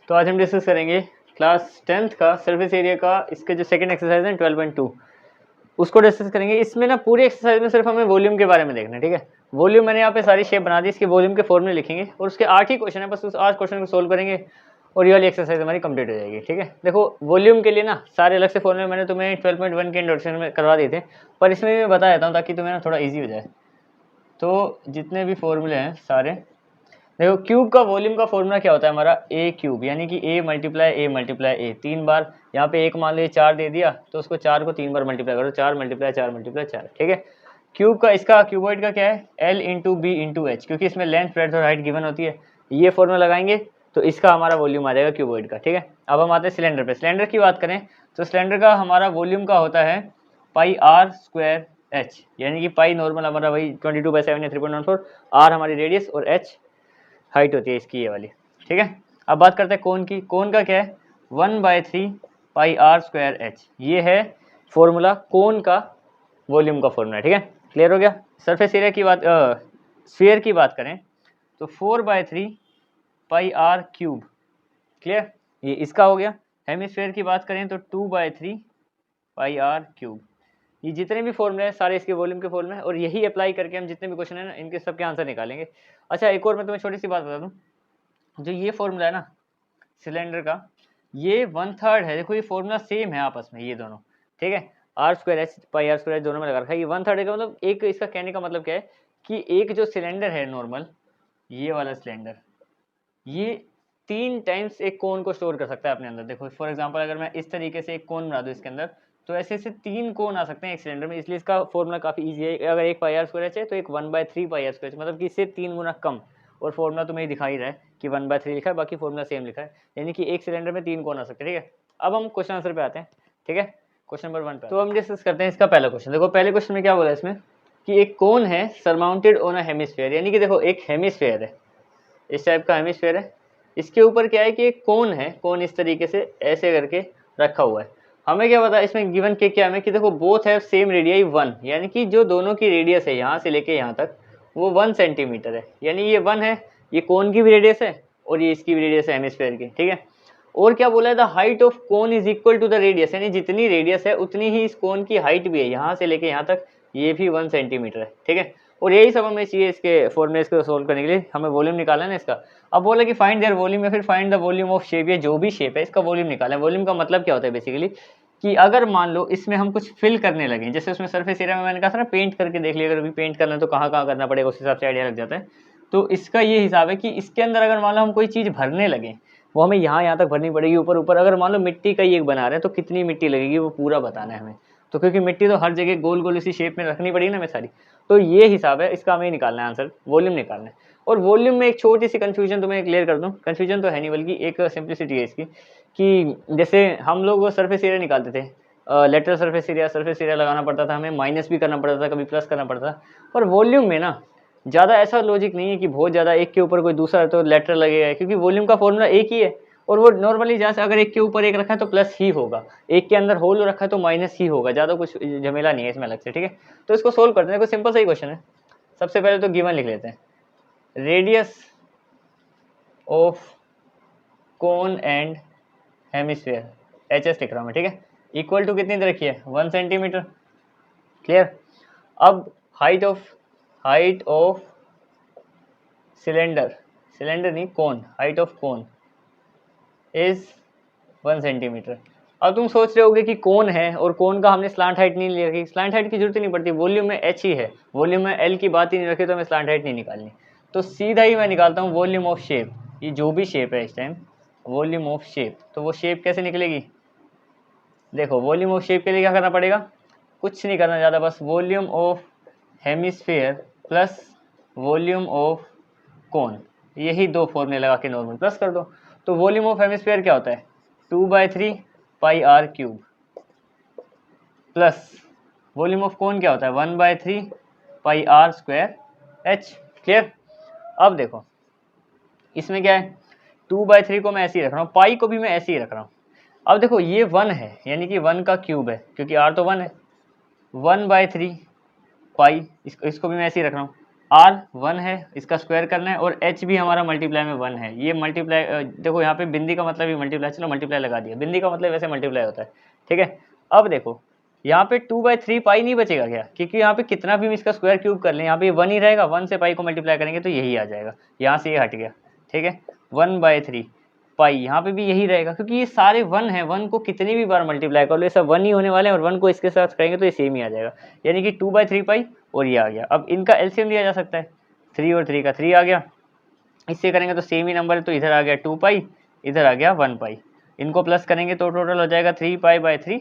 तो आज हम डिस्कस करेंगे क्लास 10th का सरफेस एरिया का, इसके जो सेकंड एक्सरसाइज है 12.2 उसको डिस्कस करेंगे। इसमें ना पूरी एक्सरसाइज में सिर्फ हमें वॉल्यूम के बारे में देखना है, ठीक है। वॉल्यूम मैंने यहाँ पे सारी शेप बना दी, इसके वॉल्यूम के फॉर्मूले लिखेंगे और उसके 8 ही क्वेश्चन है, बस उस 8 क्वेश्चन को सोल्व करेंगे और ये वाली एक्सरसाइज हमारी कंप्लीट हो जाएगी, ठीक है। देखो वॉल्यूम के लिए ना सारे अलग से फॉर्मूले मैंने तुम्हें 12.1 के इंट्रोडक्शन में करवा दिए थे, पर इसमें मैं बता देता हूँ ताकि तुम्हें ना थोड़ा ईजी हो जाए। तो जितने भी फॉर्मूले हैं सारे, देखो क्यूब का वॉल्यूम का फॉर्मूला क्या होता है हमारा, ए क्यूब, यानी कि ए मल्टीप्लाई ए 3 बार, यहाँ पे एक मान लो 4 दे दिया तो उसको 4 को 3 बार मल्टीप्लाई करो, 4 मल्टीप्लाई 4 मल्टीप्लाई 4, ठीक है। क्यूब का, इसका क्यूबॉइड का क्या है, L into B into H, क्योंकि इसमें लेंथ ब्रेड्थ और हाइट गिवन होती है। ये फॉर्मूला लगाएंगे तो इसका हमारा वॉल्यूम आ जाएगा क्यूबॉइड का, ठीक है। अब हम आते हैं सिलेंडर पे। सिलेंडर की बात करें तो सिलेंडर का हमारा वॉल्यूम का होता है पाई आर स्क्वायर एच, यानी कि पाई नॉर्मल हमारा वही 22/7 या 3.14, आर हमारी रेडियस और एच हाइट होती है इसकी, ये वाली, ठीक है। अब बात करते हैं कोन की। कोन का क्या है, 1/3 पाई आर स्क्वायर एच, ये है फॉर्मूला कोन का वॉल्यूम का फॉर्मूला, ठीक है। क्लियर हो गया। सरफेस एरिया की बात, स्फीयर की बात करें तो 4/3 पाई आर क्यूब, क्लियर, ये इसका हो गया। हेमिस्फीयर की बात करें तो 2/3 पाई आर क्यूब। ये जितने भी फॉर्मूले हैं सारे इसके वॉल्यूम के फॉर्मूले हैं और यही अप्लाई करके हम जितने भी क्वेश्चन है ना इनके सबके आंसर निकालेंगे। अच्छा एक और मैं तुम्हें छोटी सी बात बता दूं, जो ये फॉर्मूला है ना सिलेंडर का, ये 1/3 है। देखो ये फॉर्मूला सेम है आपस में, ये दोनों, ठीक है। R square H pi are square दोनों में लगा रखा है। ये 1/3 का मतलब एक, इसका कहने का मतलब क्या है कि एक जो सिलेंडर है नॉर्मल, ये वाला सिलेंडर, ये 3 टाइम्स एक कोन को स्टोर कर सकता है अपने अंदर। देखो फॉर एग्जांपल अगर मैं इस तरीके से एक कोन बना दूं इसके अंदर, तो ऐसे ऐसे 3 कोन आ सकते हैं एक सिलेंडर में, इसलिए इसका फॉर्मूला काफ़ी इजी है। अगर एक पाई आर स्क्वायर है तो एक 1/3 पाई आर स्क्वायर, मतलब कि इससे 3 गुना कम, और फॉर्मूला तुम्हें दिखा ही रहा है कि 1/3 लिखा है, बाकी फॉर्मूला सेम लिखा है, यानी कि एक सिलेंडर में 3 कोन आ सकते हैं, ठीक है। अब हम क्वेश्चन आंसर पे आते हैं, ठीक है। क्वेश्चन नंबर 1 पे तो हम डिस्कस करते हैं इसका पहला क्वेश्चन। देखो पहले क्वेश्चन में क्या बोला है इसमें कि एक कोन है सरमाउंटेड ऑन अ हेमिस्फीयर, यानी कि देखो एक हेमिस्फीयर है, इस टाइप का हेमिस्फीयर है, इसके ऊपर क्या है कि एक कोन है, कोन इस तरीके से ऐसे करके रखा हुआ है। हमें क्या पता इसमें गिवन के क्या है कि देखो बोथ है सेम रेडियाई 1, यानी कि जो दोनों की रेडियस है यहाँ से लेके यहाँ तक वो 1 सेंटीमीटर है, यानी ये 1 है, ये कोन की भी रेडियस है और ये इसकी भी रेडियस है हेमिस्फीयर की, ठीक है। और क्या बोला है, the height of cone is equal to the radius, यानी जितनी रेडियस है उतनी ही इस कोन की हाइट भी है, यहाँ से लेके यहाँ तक ये भी 1 सेंटीमीटर है, ठीक है। और यही सब हमें चाहिए इसके फॉर्मूले को सोल्व करने के लिए, हमें वॉल्यूम निकालना है ना इसका। अब बोला कि फाइंड देयर वॉल्यूम या फिर find the volume of shape, ये जो भी शेप है इसका वॉल्यूम निकालना है। वॉल्यूम का मतलब क्या होता है बेसिकली कि अगर मान लो इसमें हम कुछ फिल करने लगे, जैसे उसमें सरफेस एरिया में मैंने कहा था ना पेंट करके देख लिया, अगर अभी पेंट करना है तो कहाँ कहाँ करना पड़ेगा उस हिसाब से आइडिया लग जाता है। तो इसका ये हिसाब है कि इसके अंदर अगर मान लो हम कोई चीज़ भरने लगे, वो हमें यहाँ तक भरनी पड़ेगी ऊपर ऊपर। अगर मान लो मिट्टी का ही एक बना रहे हैं तो कितनी मिट्टी लगेगी वो पूरा बताना है हमें, तो क्योंकि मिट्टी तो हर जगह गोल गोल इसी शेप में रखनी पड़ेगी ना हमें सारी, तो ये हिसाब है इसका, हमें निकालना है आंसर, वॉल्यूम निकालना है। और वॉल्यूम में एक छोटी सी कंफ्यूजन तुम्हें क्लियर कर दूं, कंफ्यूजन तो है नहीं बल्कि एक सिंप्लिसिटी है इसकी, कि जैसे हम लोग सरफेस एरिया निकालते थे, लेटरल सरफेस एरिया लगाना पड़ता था हमें, माइनस भी करना पड़ता था, कभी प्लस करना पड़ता था। पर वॉल्यूम में ना ज़्यादा ऐसा लॉजिक नहीं है कि बहुत ज़्यादा एक के ऊपर कोई दूसरा है तो लेटरल लगेगा, क्योंकि वॉल्यूम का फॉर्मूला एक ही है और वो नॉर्मली जहाँ से अगर एक के ऊपर एक रखा है तो प्लस ही होगा, एक के अंदर होल रखा है तो माइनस ही होगा, ज़्यादा कुछ झमेला नहीं है इसमें अलग से, ठीक है। तो इसको सोल्व करते हैं, देखो सिंपल सा ही क्वेश्चन है। सबसे पहले तो गिवन लिख लेते हैं, radius of cone and hemisphere, HS लिख रहा हूँ मैं, ठीक है, इक्वल टू कितनी दे रखी है 1 सेंटीमीटर, क्लियर। अब हाइट ऑफ सिलेंडर नहीं cone, height of cone is 1 centimetre. अब तुम सोच रहे होगे कि कोन है और कोन का हमने स्लांट हाइट नहीं ले रखी, स्लांट हाइट की जरूरत ही नहीं पड़ती, वॉल्यूम में H ही है, वॉल्यूम में L की बात ही नहीं रखी, तो हमें स्लांट हाइट नहीं निकालनी, तो सीधा ही मैं निकालता हूँ वॉल्यूम ऑफ शेप। ये जो भी शेप है इस टाइम वॉल्यूम ऑफ शेप, तो वो शेप कैसे निकलेगी, देखो वॉल्यूम ऑफ शेप के लिए क्या करना पड़ेगा, कुछ नहीं करना ज़्यादा, बस volume of hemisphere plus volume of कोन, यही दो फॉर्मूले लगा के नॉर्मल प्लस कर दो। तो वॉल्यूम ऑफ हेमिस्फीयर क्या होता है 2/3 pi r cube, plus volume of cone क्या होता है 1/3 pi are square h, clear. अब देखो इसमें क्या है 2/3 को मैं ऐसे ही रख रहा हूँ, पाई को भी मैं ऐसे ही रख रहा हूँ। अब देखो ये 1 है, यानी कि 1 का क्यूब है, क्योंकि आर तो 1 है, 1/3 पाई, इसको भी मैं ऐसे ही रख रहा हूँ, R 1 है, इसका स्क्वायर करना है, और H भी हमारा मल्टीप्लाई में 1 है। ये मल्टीप्लाई देखो यहाँ पे बिंदी का मतलब ही मल्टीप्लाई, चलो मल्टीप्लाई लगा दिया, बिंदी का मतलब वैसे मल्टीप्लाई होता है, ठीक है। अब देखो यहाँ पे 2/3 पाई नहीं बचेगा क्या, क्योंकि यहाँ पे कितना भी इसका स्क्वायर क्यूब कर लें यहाँ पे 1 ही रहेगा, 1 से पाई को मल्टीप्लाई करेंगे तो यही आ जाएगा, यहाँ से ये हट गया, ठीक है। 1/3 पाई यहाँ पे भी यही रहेगा, क्योंकि ये सारे 1 है, 1 को कितनी भी बार मल्टीप्लाई कर लो ये सब 1 ही होने वाले हैं, और 1 को इसके साथ करेंगे तो ये सेम ही आ जाएगा, यानी कि 2/3 पाई और ये आ गया। अब इनका एलसीएम दिया जा सकता है, 3 और 3 का 3 आ गया, इससे करेंगे तो सेम ही नंबर, तो इधर आ गया 2 पाई, इधर आ गया 1 पाई, इनको प्लस करेंगे तो टोटल हो जाएगा 3 पाई/3।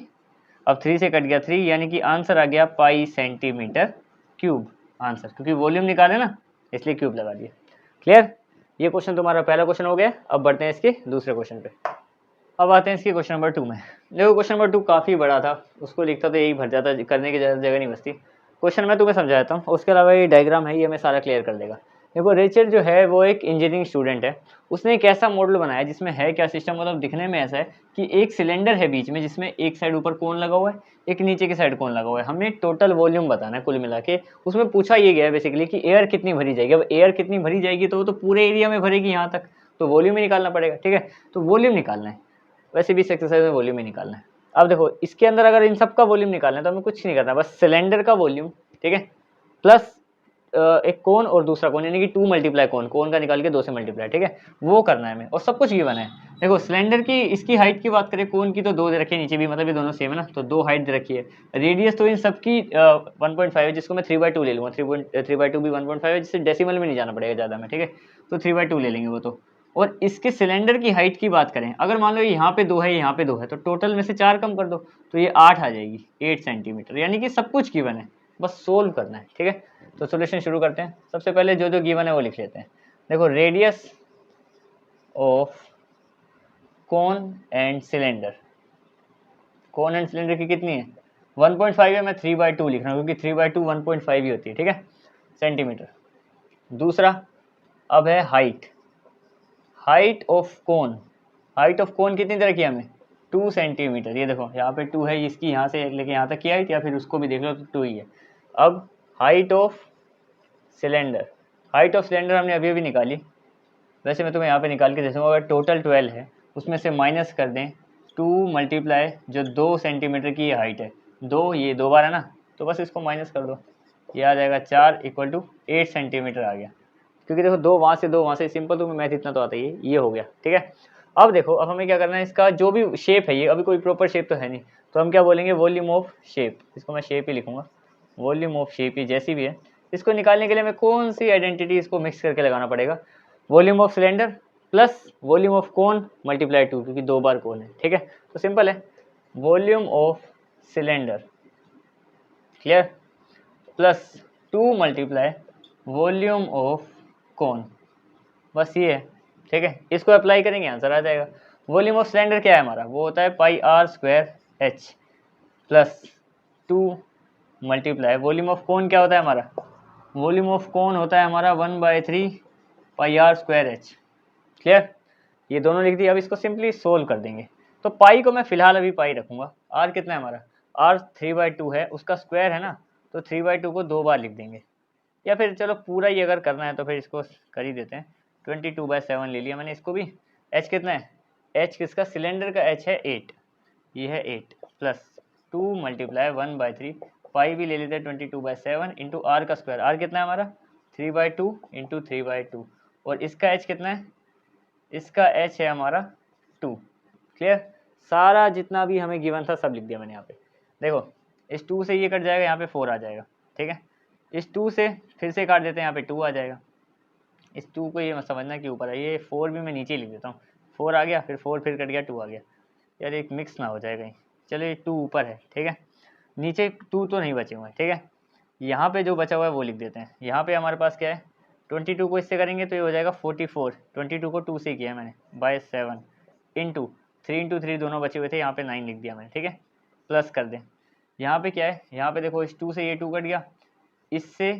अब 3 से कट गया 3, यानी कि आंसर आ गया पाई सेंटीमीटर क्यूब आंसर, क्योंकि वॉल्यूम निकाले ना इसलिए क्यूब लगा दिया। क्लियर, ये क्वेश्चन तुम्हारा पहला क्वेश्चन हो गया। अब बढ़ते हैं इसके दूसरे क्वेश्चन पे। अब आते हैं इसके क्वेश्चन नंबर 2 में। देखो क्वेश्चन नंबर 2 काफ़ी बड़ा था, उसको लिखता तो यही भर जाता, करने की ज़्यादा जगह नहीं बचती। क्वेश्चन मैं तुम्हें समझाता हूँ, उसके अलावा ये डायग्राम है ये हमें सारा क्लियर कर देगा। देखो रेचल जो है वो एक इंजीनियरिंग स्टूडेंट है, उसने एक ऐसा मॉडल बनाया जिसमें है क्या सिस्टम, मतलब दिखने में ऐसा है कि एक सिलेंडर है बीच में, जिसमें एक साइड ऊपर कोन लगा हुआ है, एक नीचे की साइड कोन लगा हुआ है। हमें टोटल वॉल्यूम बताना है कुल मिला के। उसमें पूछा ये गया है बेसिकली कि एयर कितनी भरी जाएगी। अब एयर कितनी भरी जाएगी तो वो तो पूरे एरिया में भरेगी यहाँ तक, तो वॉल्यूम ही निकालना पड़ेगा, ठीक है। तो वॉल्यूम निकालना है, वैसे भी इस एक्सरसाइज में वॉल्यूम ही निकालना है। अब देखो इसके अंदर अगर इन सब का वॉल्यूम निकालना है तो हमें कुछ नहीं करना, बस सिलेंडर का वॉल्यूम, ठीक है, प्लस एक कोन और दूसरा कोन, यानी कि 2 मल्टीप्लाई कोन का निकाल के 2 से मल्टीप्लाई, ठीक है, वो करना है हमें, और सब कुछ गिवन है। देखो सिलेंडर की इसकी हाइट की बात करें, कोन की तो 2 दे रखी है, नीचे भी मतलब ये दोनों सेम है ना, तो 2 हाइट दे रखी है। रेडियस तो इन सबकी 1.5 है, जिसको मैं 3/2 ले लूँगा, 3/2 भी 1.5 है, जिससे डेसिमल में नहीं जाना पड़ेगा ज़्यादा में, ठीक है, तो 3/2 ले लेंगे वो तो। और इसके सिलेंडर की हाइट की बात करें, अगर मान लो यहाँ पे 2 है यहाँ पे 2 है, तो टोटल में से 4 कम कर दो तो ये 8 आ जाएगी, 8 सेंटीमीटर, यानी कि सब कुछ गिवन है, बस सोल्व करना है, ठीक है। तो सॉल्यूशन शुरू करते हैं। सबसे पहले जो जो गिवन है वो लिख लेते हैं। देखो radius of cone and cylinder, cone and cylinder की कितनी है 1.5 है, मैं 3/2 लिख रहा हूँ क्योंकि 3/2 1.5 ही होती है, ठीक है, सेंटीमीटर। दूसरा अब है height, height of cone, height of कोन कितनी दे रखी है हमें 2 सेंटीमीटर, ये देखो यहाँ पे 2 है, इसकी यहाँ से लेके यहाँ तक की हाइट, या फिर उसको भी देख लो तो 2 ही है। अब height of cylinder, height of cylinder हमने अभी अभी निकाली, वैसे मैं तुम्हें यहाँ पे निकाल के दे दूँगा। अगर टोटल 12 है उसमें से माइनस कर दें 2 मल्टीप्लाई जो 2 सेंटीमीटर की हाइट है, 2 ये 2 बार है ना, तो बस इसको माइनस कर दो, ये आ जाएगा 4 = 8 सेंटीमीटर आ गया, क्योंकि देखो 2 वहाँ से 2 वहाँ से, सिंपल तुम्हें मैथ इतना तो आता ही है, ये हो गया, ठीक है। अब देखो अब हमें क्या करना है, इसका जो भी शेप है, ये अभी कोई प्रॉपर शेप तो है नहीं, तो हम क्या बोलेंगे वॉल्यूम ऑफ शेप, इसको मैं शेप ही लिखूंगा, वॉल्यूम ऑफ शेप, ये जैसी भी है। इसको निकालने के लिए हमें कौन सी आइडेंटिटी इसको मिक्स करके लगाना पड़ेगा, volume of cylinder plus volume of cone multiply 2, क्योंकि 2 बार कोन है, ठीक है। तो सिंपल है, volume of cylinder, clear, plus 2 multiply volume of कोन, बस ये है, ठीक है। इसको अप्लाई करेंगे आंसर आ जाएगा। वॉल्यूम ऑफ सिलेंडर क्या है हमारा, वो होता है πr² plus 2 multiply volume of cone क्या होता है हमारा, वॉल्यूम ऑफ कोन होता है हमारा 1/3 πr²h, क्लियर। ये दोनों लिख दिया। अब इसको सिंपली सोल्व कर देंगे। तो पाई को मैं फिलहाल अभी पाई रखूंगा। आर कितना है हमारा, आर 3/2 है, उसका स्क्वायर है ना, तो 3/2 को 2 बार लिख देंगे, या फिर चलो पूरा ही अगर करना है तो फिर इसको कर ही देते हैं। 22/7 ले लिया मैंने इसको भी। एच कितना है, एच किसका, सिलेंडर का एच है 8, ये है 8 प्लस 2 मल्टीप्लाई 1/3, पाई भी ले लेते हैं 22/7 इंटू आर का स्क्वायर, आर कितना है हमारा 3/2 इंटू 3/2, और इसका एच कितना है, इसका एच है हमारा 2, क्लियर। सारा जितना भी हमें गिवन था सब लिख दिया मैंने यहाँ पे। देखो इस 2 से ये कट जाएगा, यहाँ पे 4 आ जाएगा, ठीक है। इस 2 से फिर से काट देते हैं, यहाँ पे 2 आ जाएगा। इस 2 को ये मत समझना कि ऊपर है, ये 4 भी मैं नीचे लिख देता हूँ। 4 आ गया, फिर 4 फिर कट गया, 2 आ गया, यार एक मिक्स ना हो जाए कहीं। चलिए 2 ऊपर है, ठीक है, नीचे 2 तो नहीं बचे हुए हैं, ठीक है। यहाँ पे जो बचा हुआ है वो लिख देते हैं। यहाँ पे हमारे पास क्या है, 22 को इससे करेंगे तो ये हो जाएगा 44, 22 को 2 से किया है मैंने, बाय 7 इंटू 3 इंटू 3 दोनों बचे हुए थे, यहाँ पे 9 लिख दिया मैंने, ठीक है। प्लस कर दें, यहाँ पे क्या है, यहाँ पे देखो इस 2 से ये 2 कट गया, इससे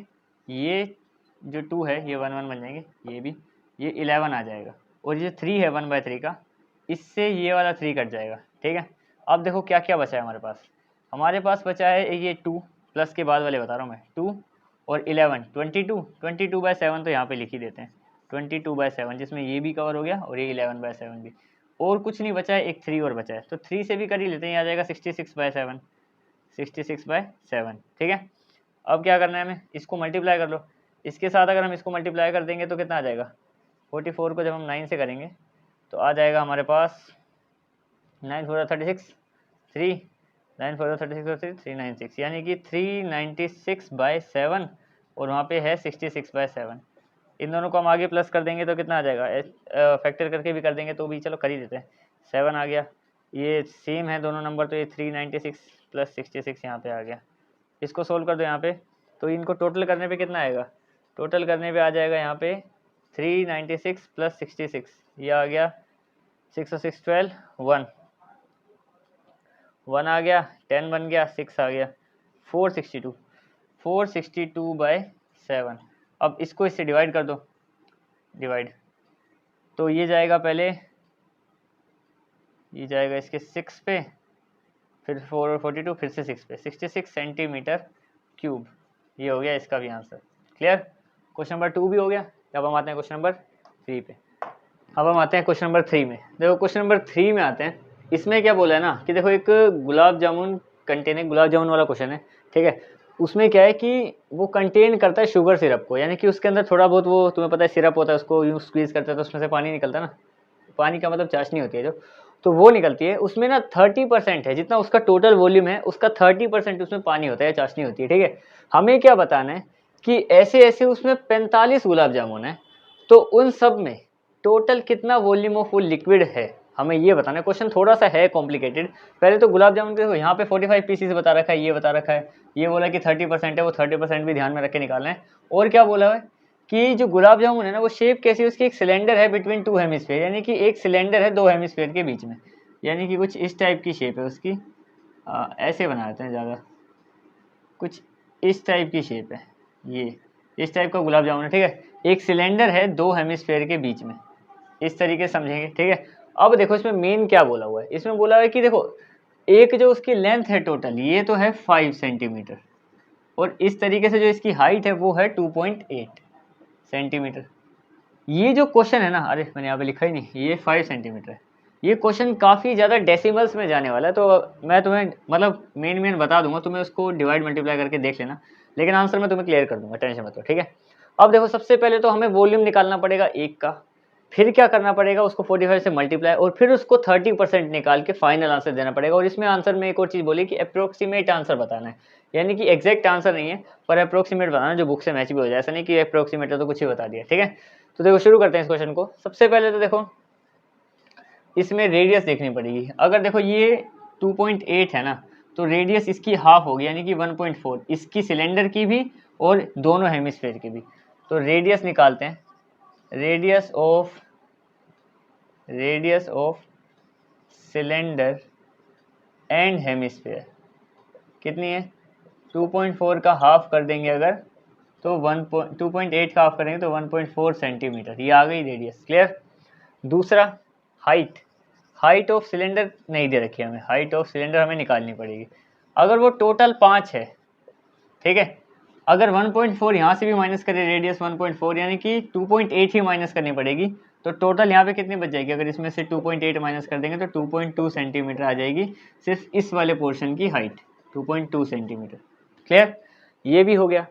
ये जो 2 है ये 1 1 बन जाएंगे, ये भी, ये 11 आ जाएगा, और ये 3 है 1/3 का, इससे ये वाला 3 कट जाएगा, ठीक है। अब देखो क्या क्या बचा है हमारे पास बचा है ये 2 प्लस के बाद वाले बता रहा हूँ मैं, 2 और 11 22/7 तो यहाँ पे लिख ही देते हैं 22/7, जिसमें ये भी कवर हो गया और ये 11/7 भी, और कुछ नहीं बचा है, एक 3 और बचा है, तो 3 से भी कर ही लेते हैं, ये आ जाएगा 66/7, 66/7, ठीक है। अब क्या करना है हमें, इसको मल्टीप्लाई कर लो, इसके साथ अगर हम इसको मल्टीप्लाई कर देंगे तो कितना आ जाएगा, 44 को जब हम 9 से करेंगे तो आ जाएगा हमारे पास 9 4 36 3 9 4 36 और 396, यानी कि 396/7 और वहाँ पे है 66/7। इन दोनों को हम आगे प्लस कर देंगे तो कितना आ जाएगा, फैक्टर करके भी कर देंगे तो भी चलो कर ही देते हैं, 7 आ गया, ये सेम है दोनों नंबर, तो ये 396 + 66 यहाँ पे आ गया। इसको सोल्व कर दो यहाँ पे, तो इनको टोटल करने पे कितना आएगा, टोटल करने पे आ जाएगा यहाँ पे 396 + 66, ये आ गया 6 और 6 12, 1 आ गया, 10 बन गया, 6 आ गया, 462/7। अब इसको इससे डिवाइड कर दो, डिवाइड, तो ये जाएगा पहले, ये जाएगा इसके 6 पे, फिर 4 और 42, फिर से 6 पे, 66 सेंटीमीटर क्यूब, ये हो गया इसका भी आंसर। क्लियर, क्वेश्चन नंबर 2 भी हो गया। अब हम आते हैं क्वेश्चन नंबर 3 पे। अब हम आते हैं क्वेश्चन नंबर 3 में। देखो क्वेश्चन नंबर 3 में आते हैं, इसमें क्या बोला है ना कि देखो एक गुलाब जामुन कंटेन, गुलाब जामुन वाला क्वेश्चन है, ठीक है। उसमें क्या है कि वो कंटेन करता है शुगर सिरप को, यानी कि उसके अंदर थोड़ा बहुत वो तुम्हें पता है सिरप होता है, उसको यूँ स्क्वीज़ करते हैं तो उसमें से पानी निकलता है ना, पानी का मतलब चाशनी होती है जो, तो वो निकलती है। उसमें ना 30% है, जितना उसका टोटल वॉल्यूम है उसका 30% उसमें पानी होता है, चाशनी होती है, ठीक है। हमें क्या बताना है कि ऐसे ऐसे उसमें 45 गुलाब जामुन है, तो उन सब में टोटल कितना वॉल्यूम ऑफ वो लिक्विड है, हमें ये बताना है। क्वेश्चन थोड़ा सा है कॉम्प्लिकेटेड। पहले तो गुलाब जामुन देखो यहाँ पे 45 पीसीस बता रखा है, ये बता रखा है, ये बोला कि 30% है, वो 30% भी ध्यान में रख के निकालना है। और क्या बोला है कि जो गुलाब जामुन है ना वो शेप कैसी है, उसकी एक सिलेंडर है बिटवीन 2 हेमिस्फीयर, यानी कि एक सिलेंडर है 2 हेमिस्फीयर के बीच में, यानी कि कुछ इस टाइप की शेप है उसकी। ऐसे बना देते हैं ज़्यादा, कुछ इस टाइप की शेप है, ये इस टाइप का गुलाब जामुन है, ठीक है। एक सिलेंडर है 2 हेमिस्फीयर के बीच में, इस तरीके से समझेंगे, ठीक है। अब देखो इसमें मेन क्या बोला हुआ है, इसमें बोला हुआ है कि देखो एक जो उसकी लेंथ है टोटल, ये तो है 5 सेंटीमीटर, और इस तरीके से जो इसकी हाइट है वो है 2.8 सेंटीमीटर। ये जो क्वेश्चन है ना, अरे मैंने यहाँ पे लिखा ही नहीं, ये 5 सेंटीमीटर है। ये क्वेश्चन काफ़ी ज़्यादा डेसिमल्स में जाने वाला है, तो मैं तुम्हें मतलब मेन बता दूंगा, तुम्हें उसको डिवाइड मल्टीप्लाई करके देख लेना, लेकिन आंसर मैं तुम्हें क्लियर कर दूंगा, टेंशन मत लो, ठीक है। अब देखो सबसे पहले तो हमें वॉल्यूम निकालना पड़ेगा एक का, फिर क्या करना पड़ेगा, उसको 45 से मल्टीप्लाई, और फिर उसको 30% निकाल के फाइनल आंसर देना पड़ेगा। और इसमें आंसर में एक और चीज़ बोली कि अप्रोक्सीमेट आंसर बताना है, यानी कि एग्जैक्ट आंसर नहीं है पर अप्रोक्सीमेट बताना, जो बुक से मैच भी हो जाए, ऐसा नहीं कि अप्रोक्सीमेट है तो कुछ ही बता दिया, ठीक है। तो देखो शुरू करते हैं इस क्वेश्चन को। सबसे पहले तो देखो इसमें रेडियस देखनी पड़ेगी। अगर देखो ये 2.8 है ना, तो रेडियस इसकी हाफ होगी, यानी कि 1.4, इसकी सिलेंडर की भी और दोनों हेमिस्फीयर की भी। तो रेडियस निकालते हैं, radius of cylinder and hemisphere कितनी है, 2.4 का हाफ कर देंगे अगर, तो 2.8 का हाफ करेंगे तो 1.4 सेंटीमीटर, ये आ गई रेडियस। क्लियर। दूसरा हाइट ऑफ सिलेंडर नहीं दे रखी है हमें, हाइट ऑफ सिलेंडर हमें निकालनी पड़ेगी। अगर वो टोटल 5 है, ठीक है, अगर 1.4 यहाँ से भी माइनस करें, रेडियस 1.4, यानी कि 2.8 ही माइनस करनी पड़ेगी, तो टोटल यहाँ पे कितनी बच जाएगी, अगर इसमें से 2.8 माइनस कर देंगे तो 2.2 सेंटीमीटर आ जाएगी सिर्फ इस वाले पोर्शन की हाइट, 2.2 सेंटीमीटर। क्लियर, ये भी हो गया।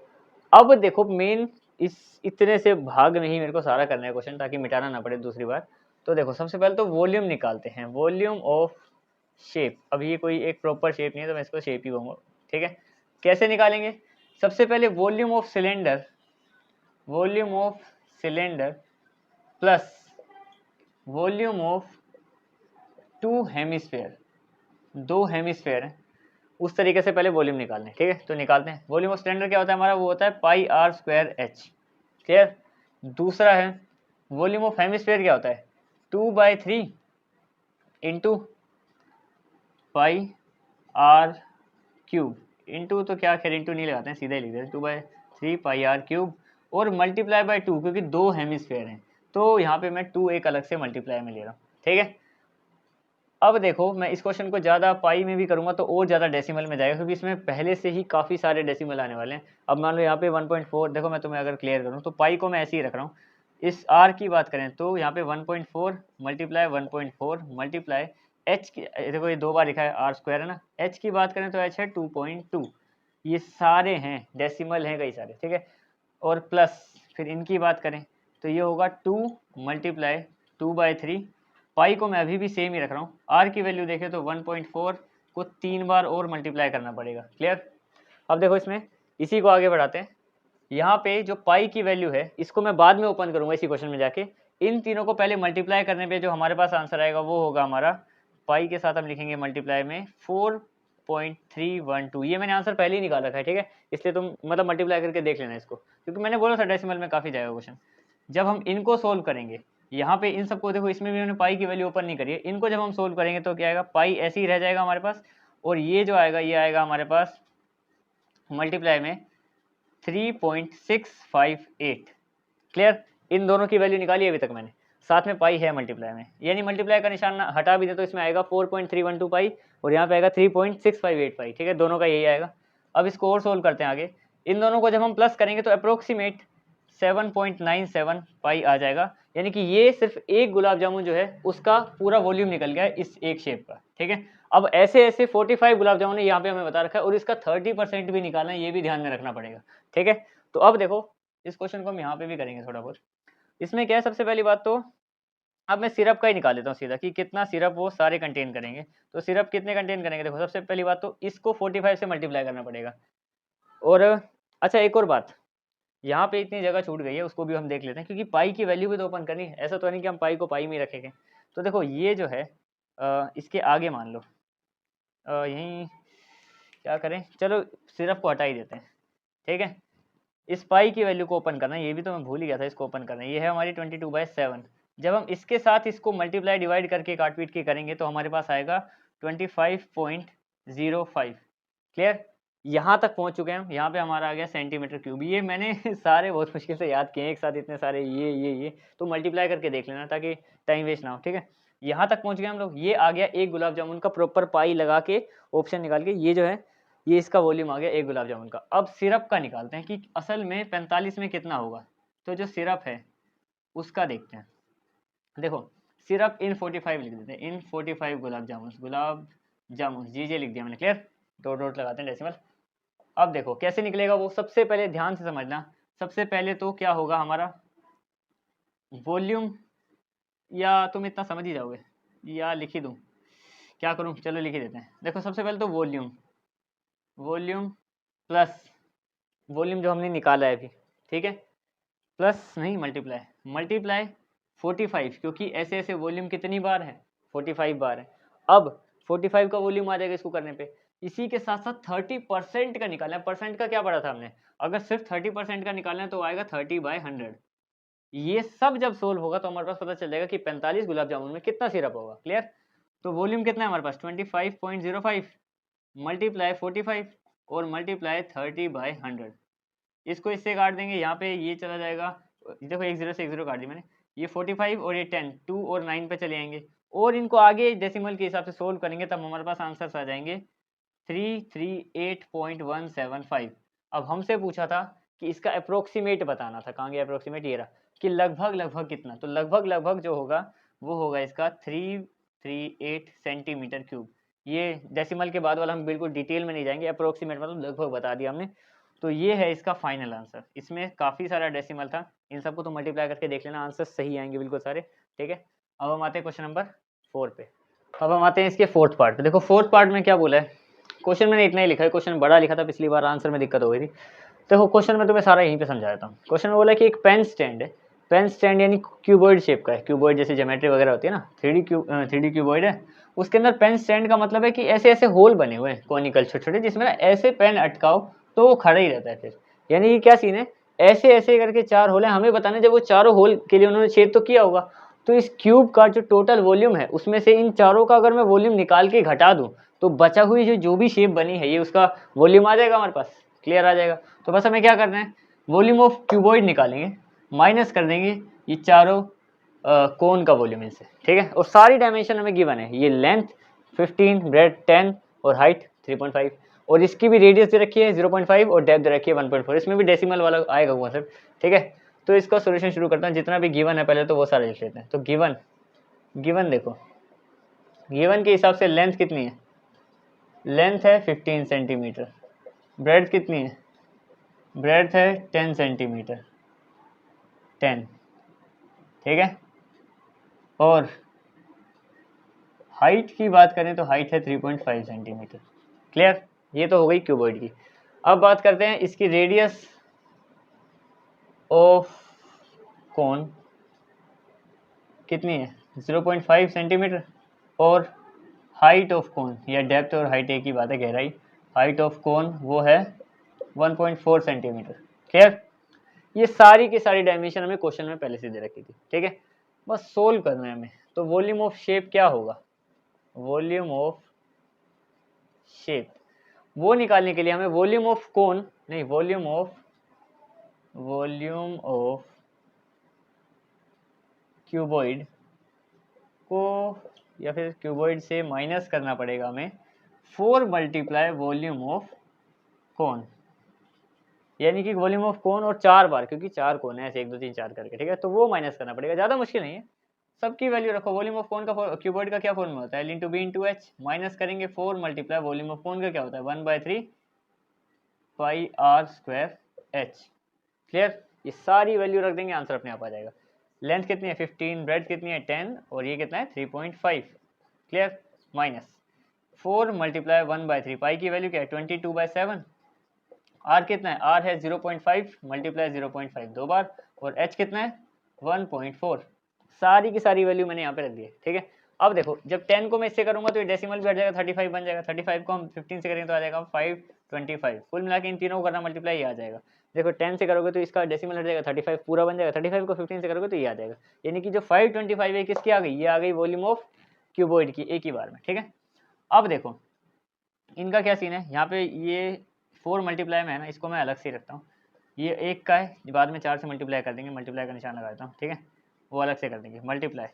अब देखो मेन इस इतने से भाग नहीं मेरे को सारा करना है क्वेश्चन, ताकि मिटाना ना पड़े दूसरी बार। तो देखो सबसे पहले तो वॉल्यूम निकालते हैं, वॉल्यूम ऑफ शेप। अब ये कोई एक प्रॉपर शेप नहीं है तो मैं इसको शेप ही कहूँगा, ठीक है। कैसे निकालेंगे, सबसे पहले volume of cylinder plus volume of 2 hemisphere, 2 hemisphere है, उस तरीके से पहले वॉल्यूम निकालने, ठीक है। तो निकालते हैं। वॉल्यूम ऑफ सिलेंडर क्या होता है हमारा, वो होता है πr²h। क्लियर। दूसरा है वॉल्यूम ऑफ हेमिस्फीयर, क्या होता है 2/3 इंटू πr³ इंटू, तो क्या खैर इंटू नहीं लगाते हैं, सीधा ही लिख देते हैं, 2/3 πr³ और मल्टीप्लाई बाय 2, क्योंकि 2 हेमिस्फीयर हैं तो यहाँ पे मैं 2 एक अलग से मल्टीप्लाई में ले रहा हूँ, ठीक है। अब देखो मैं इस क्वेश्चन को ज़्यादा पाई में भी करूँगा तो और ज़्यादा डेसिमल में जाएगा, क्योंकि इसमें पहले से ही काफ़ी सारे डेसिमल आने वाले हैं। अब मान लो यहाँ पे 1.4, देखो मैं तुम्हें अगर क्लियर करूँ तो पाई को मैं ऐसे ही रख रहा हूँ। इस आर की बात करें तो यहाँ पे 1.4 मल्टीप्लाई 1.4 मल्टीप्लाई एच की, देखो ये 2 बार लिखा है, आर स्क्वायर है ना। एच की बात करें तो एच है 2.2। ये सारे हैं डेसिमल हैं कई सारे, ठीक है। और प्लस फिर इनकी बात करें तो ये होगा 2 मल्टीप्लाई 2/3। पाई को मैं अभी भी सेम ही रख रहा हूँ। आर की वैल्यू देखें तो 1.4 को 3 बार और मल्टीप्लाई करना पड़ेगा। क्लियर। अब देखो इसमें इसी को आगे बढ़ाते हैं। यहाँ पे जो पाई की वैल्यू है इसको मैं बाद में ओपन करूँगा इसी क्वेश्चन में जाके। इन तीनों को पहले मल्टीप्लाई करने पे जो हमारे पास आंसर आएगा वो होगा हमारा, पाई के साथ हम लिखेंगे मल्टीप्लाई में 4.312। ये मैंने आंसर पहले ही निकाल रखा है, ठीक है, इसलिए तुम मतलब मल्टीप्लाई करके देख लेना इसको, क्योंकि मैंने बोला था डेसिमल में काफ़ी जाएगा क्वेश्चन। जब हम इनको सोल्व करेंगे, यहाँ पे इन सबको देखो, इसमें भी हमने पाई की वैल्यू ओपन नहीं करी है, इनको जब हम सोल्व करेंगे तो क्या आएगा, पाई ऐसे ही रह जाएगा हमारे पास, और ये जो आएगा ये आएगा हमारे पास मल्टीप्लाई में 3.658। क्लियर। इन दोनों की वैल्यू निकाली अभी तक मैंने, साथ में पाई है मल्टीप्लाई में, यानी मल्टीप्लाई का निशान हटा भी दे तो इसमें आएगा 4.312 पाई, और यहाँ पे आएगा 3.658 पाई, ठीक है, दोनों का यही आएगा। अब इसको और सोल्व करते हैं आगे। इन दोनों को जब हम प्लस करेंगे तो अप्रोक्सीमेट 7.97 पाई आ जाएगा, यानी कि ये सिर्फ एक गुलाब जामुन जो है उसका पूरा वॉल्यूम निकल गया है इस एक शेप का, ठीक है। अब ऐसे ऐसे 45 गुलाब जामुन यहाँ पे हमें बता रखा है, और इसका 30% भी निकालना है, ये भी ध्यान में रखना पड़ेगा, ठीक है। तो अब देखो इस क्वेश्चन को हम यहाँ पे भी करेंगे थोड़ा बहुत। इसमें क्या है, सबसे पहली बात तो अब मैं सिरप का ही निकाल देता हूँ सीधा, कि कितना सिरप वो सारे कंटेन करेंगे। तो सिरप कितने कंटेन करेंगे, देखो सबसे पहली बात तो इसको 45 से मल्टीप्लाई करना पड़ेगा। और अच्छा एक और बात, यहाँ पे इतनी जगह छूट गई है, उसको भी हम देख लेते हैं, क्योंकि पाई की वैल्यू भी तो ओपन करनी है, ऐसा तो नहीं कि हम पाई को पाई में ही रखेंगे। तो देखो ये जो है इसके आगे मान लो यहीं क्या करें, चलो सिरप को हटा ही देते हैं, ठीक है। इस पाई की वैल्यू को ओपन करना है, ये भी तो मैं भूल ही गया था, इसको ओपन करना है। ये है हमारी 22/7। जब हम इसके साथ इसको मल्टीप्लाई डिवाइड करके काट पीट के करेंगे तो हमारे पास आएगा 25.05। क्लियर। यहाँ तक पहुँच चुके हैं हम, यहाँ पे हमारा आ गया सेंटीमीटर क्यूब। ये मैंने सारे बहुत मुश्किल से याद किए हैं एक साथ, इतने सारे ये तो मल्टीप्लाई करके देख लेना ताकि टाइम वेस्ट ना हो, ठीक है। यहाँ तक पहुँच गए हम लोग। ये आ गया एक गुलाब जामुन का प्रॉपर पाई लगा के ऑप्शन निकाल के, ये जो है ये इसका वॉल्यूम आ गया एक गुलाब जामुन का। अब सिरप का निकालते हैं कि असल में 45 में कितना होगा। तो जो सिरप है उसका देखते हैं। देखो सिरप इन 45 लिख देते हैं, इन 45 गुलाब जामुन जी लिख दिया मैंने। क्लियर। डॉट डॉट लगाते हैं डेसिमल। अब देखो कैसे निकलेगा वो, सबसे पहले ध्यान से समझना। सबसे पहले तो क्या होगा हमारा वॉल्यूम, या तुम इतना समझ ही जाओगे या लिख ही दूं, क्या करूं, चलो लिख ही देते हैं। देखो सबसे पहले तो वॉल्यूम प्लस वॉल्यूम जो हमने निकाला है अभी, ठीक है, प्लस नहीं मल्टीप्लाई 45, क्योंकि ऐसे ऐसे वॉल्यूम कितनी बार है, 45 बार है। अब 45 का वॉल्यूम आ जाएगा इसको करने पे। इसी के साथ साथ 30% का निकालना है। परसेंट का क्या पढ़ा था हमने, अगर सिर्फ 30% का निकालना है तो आएगा 30/100। ये सब जब सोल्व होगा तो हमारे पास पता चल जाएगा कि 45 गुलाब जामुन में कितना सिरप होगा। क्लियर। तो वॉल्यूम कितना है हमारे पास 25.05 मल्टीप्लाई 45 और मल्टीप्लाई 30/100। इसको इससे काट देंगे, यहाँ पे ये चला जाएगा, देखो एक 0 से एक 0 काट दी मैंने। ये 45 और ये 10, 2 और 9 पे चले आएंगे, और इनको आगे डेसिमल के हिसाब से सोल्व करेंगे तब हमारे पास आंसर आ जाएंगे 338.175। अब हमसे पूछा था कि इसका अप्रोक्सीमेट बताना था, कहाँ गया अप्रोक्सीमेट, ये रहा, कि लगभग कितना। तो लगभग जो होगा वो होगा इसका 338 सेंटीमीटर क्यूब। ये डेसिमल के बाद वाला हम बिल्कुल डिटेल में नहीं जाएंगे, अप्रोक्सीमेट मतलब लगभग बता दिया हमने। तो ये है इसका फाइनल आंसर। इसमें काफ़ी सारा डेसिमल था, इन सबको तो मल्टीप्लाई करके देख लेना, आंसर सही आएंगे बिल्कुल सारे, ठीक है। अब हम आते हैं क्वेश्चन नंबर 4 पे। अब हम आते हैं इसके फोर्थ पार्ट पे। देखो फोर्थ पार्ट में क्या बोला है, क्वेश्चन मैंने इतना ही लिखा है, क्वेश्चन बड़ा लिखा था पिछली बार, आंसर में दिक्कत हो गई थी। देखो क्वेश्चन में तुम्हें सारा यहीं पे समझा देता हूँ। क्वेश्चन में बोला कि एक पेन स्टैंड है, पेन स्टैंड यानी क्यूबॉइड शेप का है, क्यूबॉइड जैसे ज्योमेट्री वगैरह होती है ना, 3D क्यूबॉइड है। उसके अंदर पेन स्टैंड का मतलब है कि ऐसे ऐसे होल बने हुए हैं कॉनिकल छोटे छोटे, जिसमें ना ऐसे पेन अटकाओ तो वो खड़ा ही रहता है फिर। यानी कि क्या सीन है, ऐसे ऐसे करके 4 होल हैं, हमें बताना जब वो चारों होल के लिए उन्होंने छेद तो किया होगा, तो इस क्यूब का जो टोटल वॉल्यूम है उसमें से इन चारों का अगर मैं वॉल्यूम निकाल के घटा दूं तो बचा हुई जो भी शेप बनी है ये उसका वॉल्यूम आ जाएगा हमारे पास। क्लियर आ जाएगा। तो बस हमें क्या करना है, वॉल्यूम ऑफ क्यूबॉइड निकालेंगे, माइनस कर देंगे ये चारों कोन का वॉल्यूम इनसे, ठीक है। और सारी डायमेंशन हमें गिवन है, ये लेंथ 15, ब्रेड 10 और हाइट 3.5, और इसकी भी रेडियस दे रखी है 0.5 और डेप्थ दे रखी है 1.4, इसमें भी डेसिमल वाला आएगा कॉन्सेप्ट, ठीक है। तो इसका सोल्यूशन शुरू करता हूँ, जितना भी गिवन है पहले तो वो सारे लिख लेते हैं। तो गिवन देखो, गिवन के हिसाब से लेंथ कितनी है, लेंथ है 15 सेंटीमीटर, ब्रेड कितनी है, ब्रेड है 10 सेंटीमीटर, 10, ठीक है। और हाइट की बात करें तो हाइट है 3.5 सेंटीमीटर, क्लियर। ये तो हो गई क्यूबॉइड की। अब बात करते हैं इसकी रेडियस ऑफ कोन कितनी है, 0.5 सेंटीमीटर, और हाइट ऑफ कोन या डेप्थ और हाइट एक ही बात है, गहराई, हाइट ऑफ कोन वो है 1.4 सेंटीमीटर, क्लियर। ये सारी की सारी डायमेंशन हमें क्वेश्चन में पहले से दे रखी थी, ठीक है, बस सोल्व करना है हमें। तो वॉल्यूम ऑफ शेप क्या होगा, वॉल्यूम ऑफ शेप वो निकालने के लिए हमें वॉल्यूम ऑफ कोन नहीं, वॉल्यूम ऑफ क्यूबॉइड को या फिर क्यूबॉइड से माइनस करना पड़ेगा हमें 4 मल्टीप्लाई वॉल्यूम ऑफ कोन, यानी कि वॉल्यूम ऑफ कोन और 4 बार, क्योंकि 4 कोन है ऐसे 1 2 3 4 करके, ठीक है। तो वो माइनस करना पड़ेगा, ज़्यादा मुश्किल नहीं है, सबकी वैल्यू रखो। वॉल्यूम ऑफ कोन का क्यूबॉइड का क्या फॉर्मूला होता है, L into B into H, minus करेंगे 4 मल्टीप्लाई वॉल्यूम ऑफ कोन का क्या होता है 1/3 pi are square h, clear. ये सारी वैल्यू रख देंगे, आंसर अपने आप आ जाएगा। लेंथ कितनी है 15, ब्रेड कितनी है 10 और ये कितना है 3.5, क्लियर। माइनस 4 मल्टीप्लाई 1/3, पाई की वैल्यू क्या है 22/7, आर कितना है, आर है 0.5 मल्टीप्लाई 0.5 दो बार, और एच कितना है 1.4, सारी की सारी वैल्यू मैंने यहाँ पे रख दी है, ठीक है। अब देखो जब 10 को मैं इससे करूंगा तो ये डेसिमल भी हट जाएगा, 35 बन जाएगा, 35 को हम 15 से करेंगे तो आ जाएगा 525, कुल मिला के इन तीनों को करना मल्टीप्लाई, ये आ जाएगा। देखो 10 से करोगे तो इसका डेसिमल हट जाएगा, 35 पूरा बन जाएगा, 35 को 15 से करोगे तो ये आ जाएगा, यानी कि जो 525 है किसकी आ गई, ये आ गई वॉल्यूम ऑफ क्यूबॉइड की, एक ही बार में, ठीक है। अब देखो इनका क्या सीन है, यहाँ पे ये 4 मल्टीप्लाई में है ना, इसको मैं अलग से रखता हूँ, ये एक का है, बाद में 4 से मल्टीप्लाई कर देंगे, मल्टीप्लाई का निशान लगा देता हूँ, ठीक है, वो अलग से कर देंगे मल्टीप्लाई।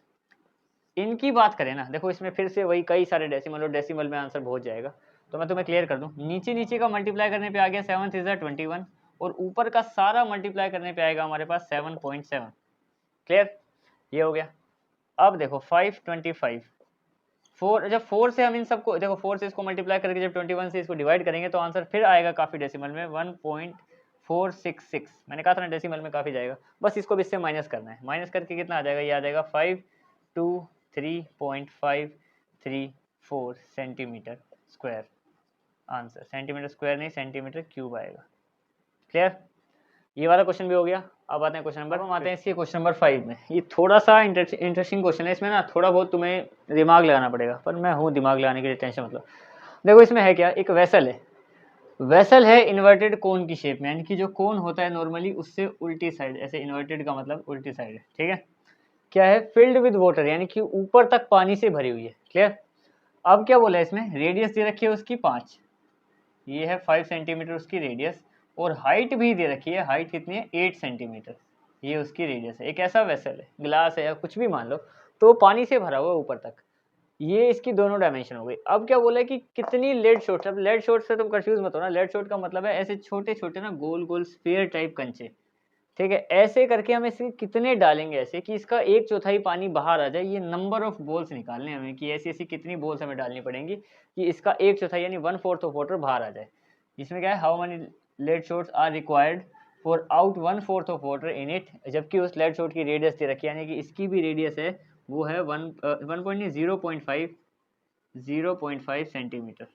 इनकी बात करें ना, देखो इसमें फिर से वही कई सारे डेसिमल, और डेसिमल में आंसर पहुंच जाएगा, तो मैं तुम्हें क्लियर कर दूं, नीचे नीचे का मल्टीप्लाई करने पे आ गया 7 3 21, और ऊपर का सारा मल्टीप्लाई करने पे आएगा हमारे पास 7.7, क्लियर, ये हो गया। अब देखो 525, 4 जब 4 से हम इन सबको देखो 4 से इसको मल्टीप्लाई करके जब 21 से इसको डिवाइड करेंगे तो आंसर फिर आएगा काफ़ी डेसिमल में 1.466, मैंने कहा था ना डेसिमल में काफ़ी जाएगा, बस इसको भी इससे माइनस करना है, माइनस करके कितना आ जाएगा, ये आ जाएगा 523.534 centimetre square, answer centimetre square नहीं सेंटीमीटर क्यूब आएगा, क्लियर। ये वाला क्वेश्चन भी हो गया। अब आते हैं क्वेश्चन नंबर, हम आते हैं इसके क्वेश्चन नंबर 5 में। ये थोड़ा सा इंटरेस्टिंग क्वेश्चन है, इसमें ना थोड़ा बहुत तुम्हें दिमाग लगाना पड़ेगा, पर मैं हूँ दिमाग लगाने के लिए, टेंशन मतलब। देखो इसमें है क्या, एक वेसल है इन्वर्टेड कोन की शेप में, यानी कि जो कोन होता है नॉर्मली उससे उल्टी साइड, ऐसे इन्वर्टेड का मतलब उल्टी साइड है, ठीक है। क्या है, फिल्ड विद वाटर, यानी कि ऊपर तक पानी से भरी हुई है, क्लियर। अब क्या बोला है इसमें, रेडियस दे रखी है उसकी 5, ये है 5 सेंटीमीटर उसकी रेडियस, और हाइट भी दे रखी है, हाइट कितनी है 8 सेंटीमीटर, ये उसकी रेडियस है। एक ऐसा वेसल है, ग्लास है या कुछ भी मान लो, तो पानी से भरा हुआ ऊपर तक, ये इसकी दोनों डायमेंशन हो गई। अब क्या बोला है कि कितनी लेड शॉट्स, अब लेड शॉट से तुम कंफ्यूज मत हो ना, लेड शॉट का मतलब है ऐसे छोटे छोटे ना गोल गोल स्फीयर टाइप कंचे, ठीक है। ऐसे करके हम इसे कितने डालेंगे ऐसे कि इसका 1/4 पानी बाहर आ जाए, ये नंबर ऑफ बॉल्स निकालने हमें कि ऐसी ऐसी कितनी बॉल्स हमें डालनी पड़ेंगी कि इसका 1/4 यानी 1/4 ऑफ वाटर बाहर आ जाए। इसमें क्या है, how many lead shots are required for out 1/4 of water in it, जबकि उस लेड शॉट की रेडियस दे रखी है, यानी कि इसकी भी रेडियस है वो है 0.5 सेंटीमीटर।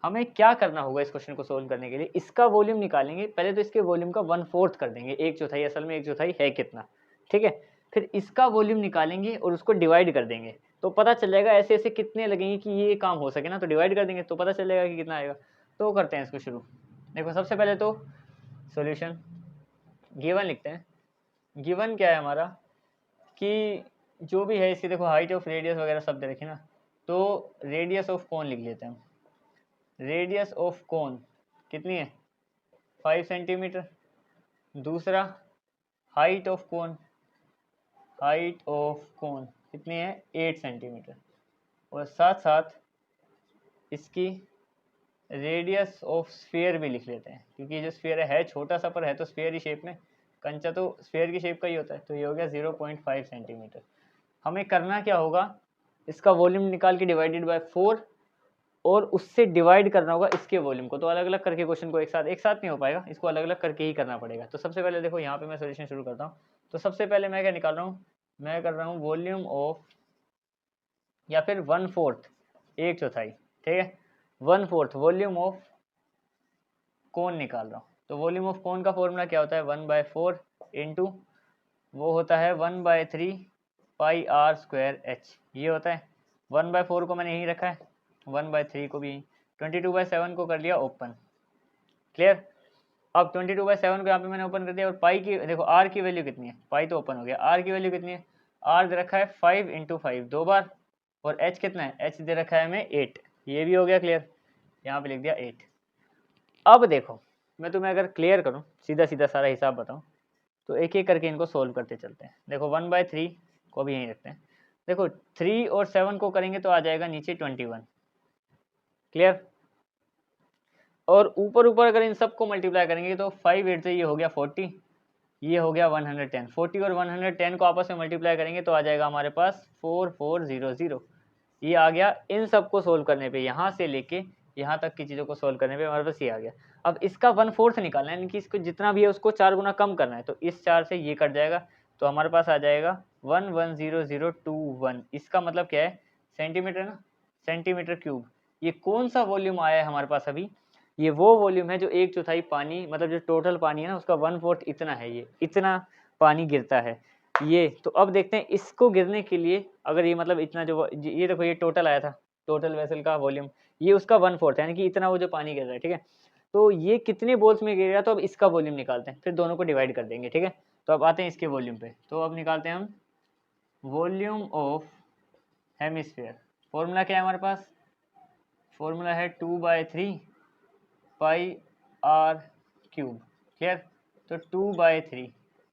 हमें क्या करना होगा इस क्वेश्चन को सोल्व करने के लिए, इसका वॉल्यूम निकालेंगे पहले, तो इसके वॉल्यूम का 1/4 कर देंगे, 1/4, असल में 1/4 है कितना, ठीक है। फिर इसका वॉल्यूम निकालेंगे और उसको डिवाइड कर देंगे, तो पता चल जाएगा ऐसे ऐसे कितने लगेंगे कि ये काम हो सके ना, तो डिवाइड कर देंगे तो पता चल जाएगा कि कितना आएगा। तो करते हैं इसको शुरू। देखो सबसे पहले तो सोल्यूशन गिवन लिखते हैं। गिवन क्या है हमारा कि जो भी है इसकी देखो हाइट ऑफ रेडियस वगैरह सब दे रखे ना, तो रेडियस ऑफ कौन लिख लेते हैं हम, रेडियस ऑफ कोन कितनी है 5 सेंटीमीटर। दूसरा height of cone height of कोन कितनी है 8 सेंटीमीटर, और साथ साथ इसकी रेडियस ऑफ स्फीयर भी लिख लेते हैं, क्योंकि ये जो स्फीयर है छोटा सा पर है तो स्फीयर ही शेप में, कंचा तो स्फीयर की शेप का ही होता है, तो ये हो गया 0.5 सेंटीमीटर। हमें करना क्या होगा, इसका वॉल्यूम निकाल के डिवाइडेड बाय 4 और उससे डिवाइड करना होगा इसके वॉल्यूम को। तो अलग अलग करके क्वेश्चन को एक साथ नहीं हो पाएगा, इसको अलग अलग करके ही करना पड़ेगा। तो सबसे पहले देखो यहाँ पे मैं सोल्यूशन शुरू करता हूँ। तो सबसे पहले मैं क्या निकाल रहा हूँ, मैं कर रहा हूँ वॉल्यूम ऑफ, या फिर 1/4 एक चौथाई, ठीक है, 1/4 वॉल्यूम ऑफ कोन निकाल रहा हूँ। तो वॉल्यूम ऑफ कोन का फॉर्मूला क्या होता है, 1/4 इंटू वो होता है 1/3 पाई आर स्क्वायर एच, ये होता है। 1/4 को मैंने यहीं रखा है, 1/3 को भी यहीं, 22/7 को कर लिया ओपन, क्लियर। अब 22/7 को यहाँ पे मैंने ओपन कर दिया, और पाई की देखो आर की वैल्यू कितनी है, पाई तो ओपन हो गया, आर की वैल्यू कितनी है, आर दे रखा है 5 × 5 2 बार, और एच कितना है, एच दे रखा है हमें 8, ये भी हो गया क्लियर, यहाँ पे लिख दिया 8। अब देखो मैं तुम्हें अगर क्लियर करूँ, सीधा सीधा सारा हिसाब बताऊँ, तो एक एक करके इनको सोल्व करते चलते हैं। देखो 1/3 को भी यहीं रखते हैं, देखो 3 और 7 को करेंगे तो आ जाएगा नीचे 21, क्लियर। और ऊपर ऊपर अगर इन सबको मल्टीप्लाई करेंगे तो 5 8 से ये हो गया 40, ये हो गया 110, 40 और 110 को आपस में मल्टीप्लाई करेंगे तो आ जाएगा हमारे पास 4400, ये आ गया। इन सबको सोल्व करने पे, यहाँ से लेके यहाँ तक की चीज़ों को सोल्व करने पे हमारे पास ये आ गया। अब इसका 1/4 निकालना है, यानी कि इसको जितना भी है उसको 4 गुना कम करना है, तो इस 4 से ये कट जाएगा, तो हमारे पास आ जाएगा 110021। इसका मतलब क्या है, सेंटीमीटर ना, सेंटीमीटर क्यूब। ये कौन सा वॉल्यूम आया है हमारे पास अभी, ये वो वॉल्यूम है जो एक चौथाई पानी, मतलब जो टोटल पानी है ना उसका 1/4 इतना है, ये इतना पानी गिरता है ये। तो अब देखते हैं इसको गिरने के लिए, अगर ये मतलब इतना जो ये देखो ये टोटल आया था, टोटल वेसल का वॉल्यूम, ये उसका 1/4 यानी कि इतना वो जो पानी गिर रहा है, ठीक है। तो ये कितने बोल्स में गिरेगा, तो अब इसका वॉल्यूम निकालते हैं, फिर दोनों को डिवाइड कर देंगे, ठीक है। तो अब आते हैं इसके वॉल्यूम पे, तो अब निकालते हैं हम वॉल्यूम ऑफ हेमिस्फीयर। फॉर्मूला क्या है हमारे पास, फॉर्मूला है 2/3 पाई आर क्यूब, क्लियर। तो 2/3,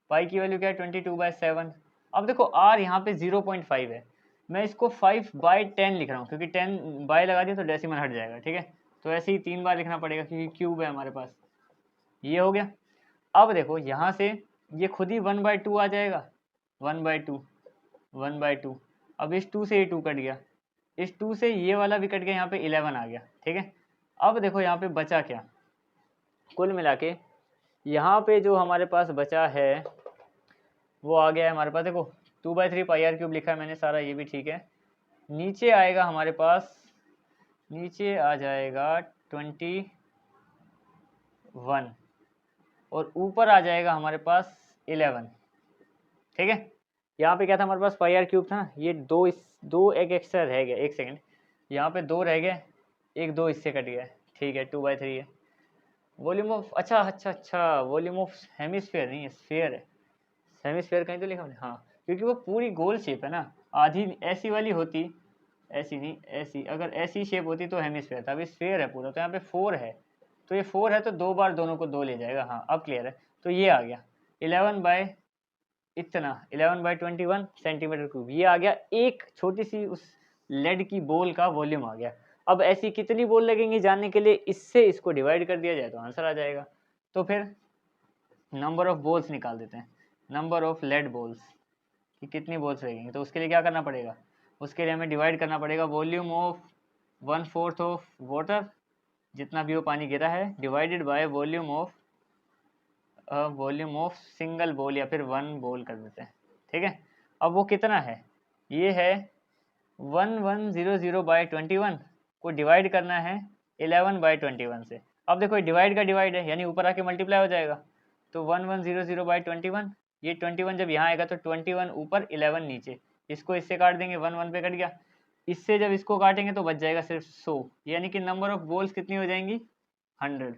पाई की वैल्यू क्या है 22/7। अब देखो आर यहाँ पे 0.5 है, मैं इसको 5/10 लिख रहा हूँ, क्योंकि 10 बाय लगा दिया तो डेसिमल हट जाएगा, ठीक है। तो ऐसे ही 3 बार लिखना पड़ेगा क्योंकि क्यूब है हमारे पास, ये हो गया। अब देखो यहाँ से ये खुद ही 1/2 आ जाएगा, 1/2 1/2। अब इस 2 से ये 2 कट गया, इस 2 से ये वाला भी कट गया, यहाँ पे 11 आ गया, ठीक है। अब देखो यहाँ पे बचा क्या, कुल मिला के यहाँ पे जो हमारे पास बचा है वो आ गया है हमारे पास, देखो 2/3 पाई आर क्यूब लिखा है मैंने सारा, ये भी ठीक है। नीचे आएगा हमारे पास, नीचे आ जाएगा 21, और ऊपर आ जाएगा हमारे पास 11, ठीक है। यहाँ पे क्या था हमारे पास, पाई आर क्यूब था ना, ये दो एक एक्स्ट्रा रह गया, एक सेकंड, यहाँ पे 2 रह गए, एक 2 इससे कट गया, ठीक है, 2/3 है। वॉल्यूम ऑफ, अच्छा वॉल्यूम ऑफ हेमिस्फीयर नहीं है, स्फीयर है, हेमिस्फीयर कहीं तो लिखा हमने, हाँ, क्योंकि वो पूरी गोल शेप है ना, आधी ऐसी वाली होती, ऐसी नहीं ऐसी, अगर ऐसी शेप होती तो हेमिस्फीयर था, अभी स्फीयर है पूरा, तो यहाँ पे 4 है, तो ये 4 है तो 2 बार दोनों को 2 ले जाएगा, हाँ अब क्लियर है। तो ये आ गया 11/21 सेंटीमीटर क्यूब, ये आ गया एक छोटी सी उस लेड की बॉल का वॉल्यूम आ गया। अब ऐसी कितनी बॉल लगेंगी जानने के लिए, इससे इसको डिवाइड कर दिया जाए तो आंसर आ जाएगा। तो फिर नंबर ऑफ बॉल्स निकाल देते हैं, नंबर ऑफ लेड बॉल्स कि कितनी बॉल्स लगेंगी। तो उसके लिए क्या करना पड़ेगा, उसके लिए हमें डिवाइड करना पड़ेगा वॉल्यूम ऑफ 1/4 ऑफ वाटर, जितना भी वो पानी गिरा है, divided by volume of single ball, या फिर 1 बॉल कर देते हैं, ठीक है। अब वो कितना है, ये है 1100/21 को डिवाइड करना है 11/21 से। अब देखो डिवाइड का डिवाइड है, यानी ऊपर आके मल्टीप्लाई हो जाएगा, तो 1100/21, ये 21 जब यहाँ आएगा तो 21 ऊपर 11 नीचे, इसको इससे काट देंगे, 1 1 पे कट गया, इससे जब इसको काटेंगे तो बच जाएगा सिर्फ 100, यानी कि नंबर ऑफ बॉल्स कितनी हो जाएंगी 100,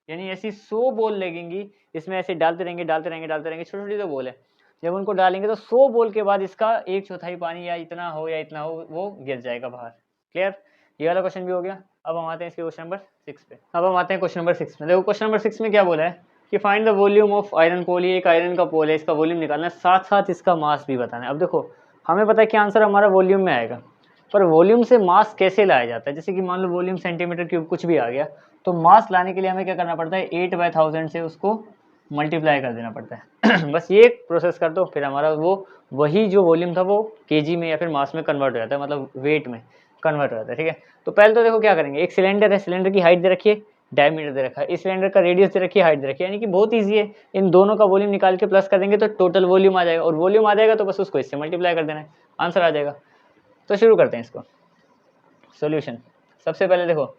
यानी ऐसी 100 बॉल लगेंगी, इसमें ऐसे डालते रहेंगे छोटी छोटी तो बॉल है, जब उनको डालेंगे तो 100 बॉल के बाद इसका एक चौथाई पानी या इतना हो वो गिर जाएगा बाहर, क्लियर। ये वाला क्वेश्चन भी हो गया। अब हम आते हैं इसके क्वेश्चन नंबर 6 पे। अब हम आते हैं क्वेश्चन नंबर 6 में। देखो क्वेश्चन नंबर 6 में क्या बोला है, कि find the volume of iron pole, ये एक आयरन का पोल है, इसका वॉल्यूम निकालना है, साथ साथ इसका मास भी बताना है। अब देखो हमें पता है कि आंसर हमारा वॉल्यूम में आएगा, पर वॉल्यूम से मास कैसे लाया जाता है, जैसे कि मान लो वॉल्यूम सेंटीमीटर क्यूब कुछ भी आ गया, तो मास लाने के लिए हमें क्या करना पड़ता है, 8/1000 से उसको मल्टीप्लाई कर देना पड़ता है बस ये प्रोसेस कर दो, फिर हमारा वो वही जो वॉल्यूम था वो केजी में या फिर मास में कन्वर्ट हो जाता है, मतलब वेट में कन्वर्ट हो जाता है। ठीक है, तो पहले तो देखो क्या करेंगे, एक सिलेंडर है, सिलेंडर की हाइट दे रखी है, डायमीटर दे रखा है, इस सिलेंडर का रेडियस दे रखी है, हाइट दे रखी है, यानी कि बहुत ईजी है, इन दोनों का वॉल्यूम निकाल के प्लस कर देंगे तो टोटल वॉल्यूम आ जाएगा, और वॉल्यूम आ जाएगा तो बस उसको इससे मल्टीप्लाई कर देना है, आंसर आ जाएगा। तो शुरू करते हैं इसको सॉल्यूशन। सबसे पहले देखो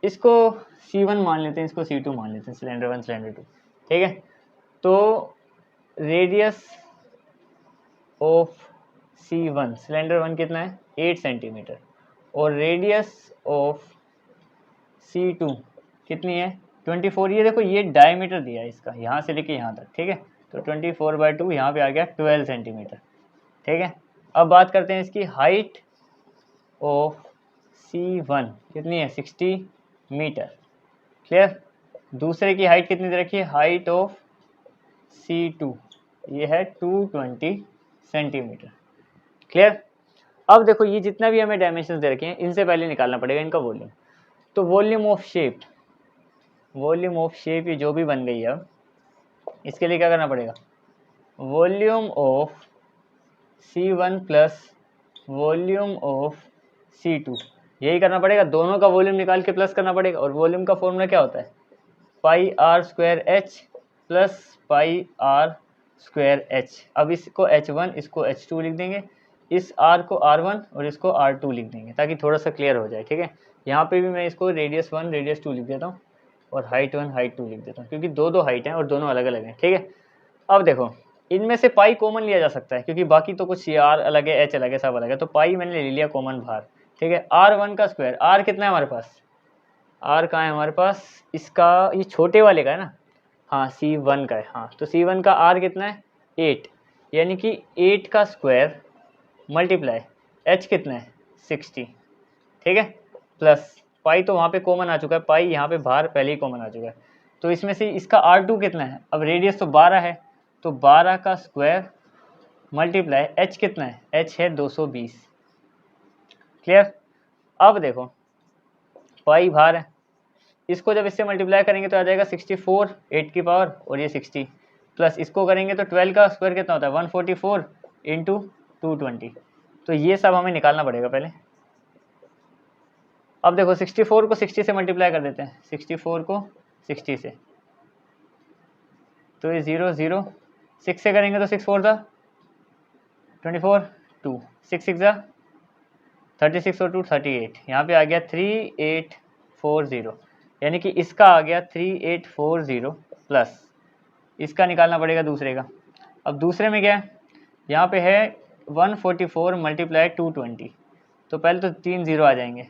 इसको C1 मान लेते हैं, इसको C2 मान लेते हैं, सिलेंडर 1 सिलेंडर 2। ठीक है, तो रेडियस ऑफ C1 सिलेंडर 1 कितना है 8 सेंटीमीटर, और रेडियस ऑफ C2 कितनी है 24। ये देखो ये डायमीटर दिया है इसका, यहाँ से लेके यहाँ तक। ठीक है, तो 24/2 यहाँ पे आ गया 12 सेंटीमीटर। ठीक है, अब बात करते हैं इसकी हाइट ऑफ C1 कितनी है 60 मीटर। क्लियर, दूसरे की हाइट कितनी दे रखी है, हाइट ऑफ C2 ये है 220 सेंटीमीटर। क्लियर, अब देखो ये जितना भी हमें डायमेंशन दे रखे हैं इनसे पहले निकालना पड़ेगा इनका वॉल्यूम। तो volume of shape, volume of shape ये जो भी बन गई है, अब इसके लिए क्या करना पड़ेगा, volume of C1 plus volume of C2, यही करना पड़ेगा, दोनों का वॉल्यूम निकाल के प्लस करना पड़ेगा। और वॉल्यूम का फॉर्मूला क्या होता है, πr² प्लस πr² h। अब इसको H1 इसको H2 लिख देंगे, इस R को R1 और इसको R2 लिख देंगे ताकि थोड़ा सा क्लियर हो जाए। ठीक है, यहाँ पे भी मैं इसको रेडियस 1 रेडियस 2 लिख देता हूँ और हाइट 1 हाइट 2 लिख देता हूँ, क्योंकि दो हाइट हैं और दोनों अलग अलग हैं। ठीक है, अब देखो इनमें से पाई कॉमन लिया जा सकता है, क्योंकि बाकी तो कुछ R अलग है, H अलग है, सब अलग है, तो पाई मैंने ले लिया कॉमन बाहर। ठीक है, R1 का स्क्वायर, R कितना है हमारे पास, R कहाँ है हमारे पास, इसका ये छोटे वाले का है ना, हाँ C1 का है, हाँ तो C1 का R कितना है 8, यानी कि 8 का स्क्वायर मल्टीप्लाई H कितना है 60। ठीक है, प्लस पाई तो वहाँ पे कॉमन आ चुका है, पाई यहाँ पे बाहर पहले ही कॉमन आ चुका है, तो इसमें से इसका R2 कितना है, अब रेडियस तो 12 है, तो 12 का स्क्वायर मल्टीप्लाई H कितना है, H है 220। क्लियर, अब देखो पाई बाहर है, इसको जब इससे मल्टीप्लाई करेंगे तो आ जाएगा 64 8 की पावर और ये 60, प्लस इसको करेंगे तो 12 का स्क्वायर कितना होता है 144 इंटू 220। तो ये सब हमें निकालना पड़ेगा पहले। अब देखो 64 को 60 से मल्टीप्लाई कर देते हैं, 64 को 60 से, तो ये 0 0 6 से करेंगे तो 6 4 24 2 6 6 36 और 2 38, यहाँ पे आ गया 3840, यानी कि इसका आ गया 3840 प्लस इसका निकालना पड़ेगा दूसरे का। अब दूसरे में क्या है, यहाँ पे है 144 मल्टीप्लाई 220, तो पहले तो 3 0 आ जाएंगे,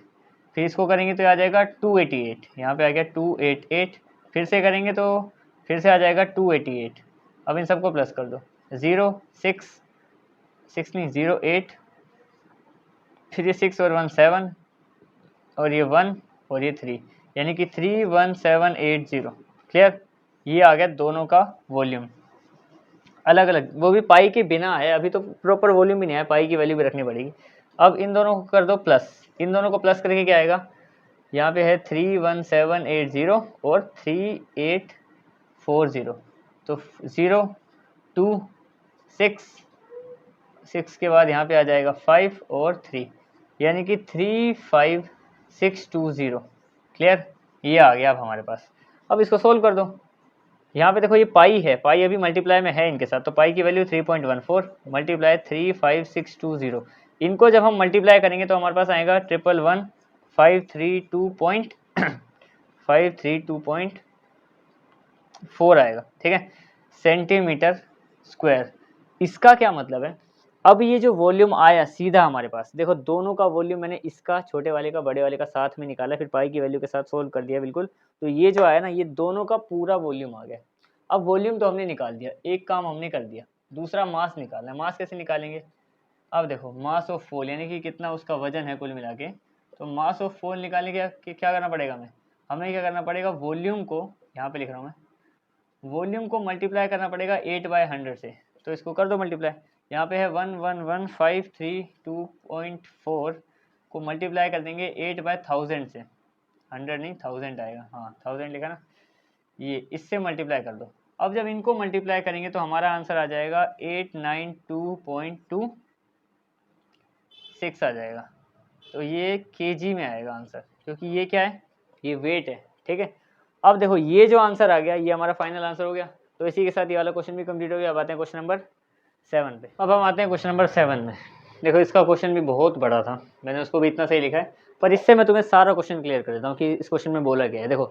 फिर इसको करेंगे तो आ जाएगा 288, यहाँ पे आ गया 288, फिर से करेंगे तो फिर से आ जाएगा 288। अब इन सबको प्लस कर दो, 0 6 6 नहीं 0 8, फिर ये 6 और 1 7 और ये 1 और ये 3, यानी कि 31780। क्लियर, ये आ गया दोनों का वॉल्यूम अलग अलग, वो भी पाई के बिना है, अभी तो प्रॉपर वॉल्यूम भी नहीं है, पाई की वैल्यू भी रखनी पड़ेगी। अब इन दोनों को कर दो प्लस, इन दोनों को प्लस करके क्या आएगा, यहाँ पे है 31780 और 3840, तो 0 2 6 6 के बाद यहाँ पे आ जाएगा 5 और 3, यानी कि 35620। क्लियर, ये आ गया अब हमारे पास। अब इसको सोल्व कर दो, यहाँ पे देखो ये पाई है, पाई अभी मल्टीप्लाई में है इनके साथ, तो पाई की वैल्यू 3.14 मल्टीप्लाई 35620, इनको जब हम मल्टीप्लाई करेंगे तो हमारे पास आएगा 532.4 आएगा। ठीक है, सेंटीमीटर स्क्वायर। इसका क्या मतलब है, अब ये जो वॉल्यूम आया सीधा हमारे पास, देखो दोनों का वॉल्यूम मैंने इसका छोटे वाले का बड़े वाले का साथ में निकाला, फिर पाई की वैल्यू के साथ सोल्व कर दिया बिल्कुल, तो ये जो आया ना ये दोनों का पूरा वॉल्यूम आ गया। अब वॉल्यूम तो हमने निकाल दिया, एक काम हमने कर दिया, दूसरा मास निकालना है। मास कैसे निकालेंगे, अब देखो मास ऑफ फॉल यानी कि कितना उसका वजन है कुल मिला के, तो मास ऑफ फॉल निकालने के क्या करना पड़ेगा हमें क्या करना पड़ेगा, वॉल्यूम को यहाँ पे लिख रहा हूँ मैं, वॉल्यूम को मल्टीप्लाई करना पड़ेगा 8/100 से, तो इसको कर दो मल्टीप्लाई। यहाँ पे है 111,532.4 को मल्टीप्लाई कर देंगे 8/1000 से, 100 नहीं 1000 आएगा, हाँ 1000 लिखा ना, ये इससे मल्टीप्लाई कर दो। अब जब इनको मल्टीप्लाई करेंगे तो हमारा आंसर आ जाएगा 892.26 आ जाएगा। तो ये केजी में आएगा आंसर, क्योंकि ये क्या है, ये वेट है, ठीक है। अब देखो ये जो आंसर आ गया ये हमारा फाइनल आंसर हो गया। तो इसी के साथ ये वाला क्वेश्चन भी कंप्लीट हो गया। अब आते हैं क्वेश्चन नंबर 7 पे। अब हम आते हैं क्वेश्चन नंबर 7 में। देखो इसका क्वेश्चन भी बहुत बड़ा था, मैंने उसको भी इतना सही लिखा है, पर इससे मैं तुम्हें सारा क्वेश्चन क्लियर कर देता हूँ कि इस क्वेश्चन में बोला गया है। देखो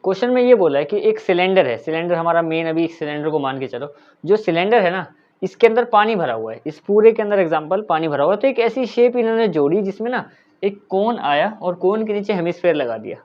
क्वेश्चन में ये बोला है कि एक सिलेंडर है, सिलेंडर हमारा मेन, अभी सिलेंडर को मान के चलो, जो सिलेंडर है ना इसके अंदर पानी भरा हुआ है, इस पूरे के अंदर एग्जाम्पल पानी भरा हुआ है। तो एक ऐसी शेप इन्होंने जोड़ी जिसमें ना एक कोन आया और कोन के नीचे हेमिस्फेयर लगा दिया।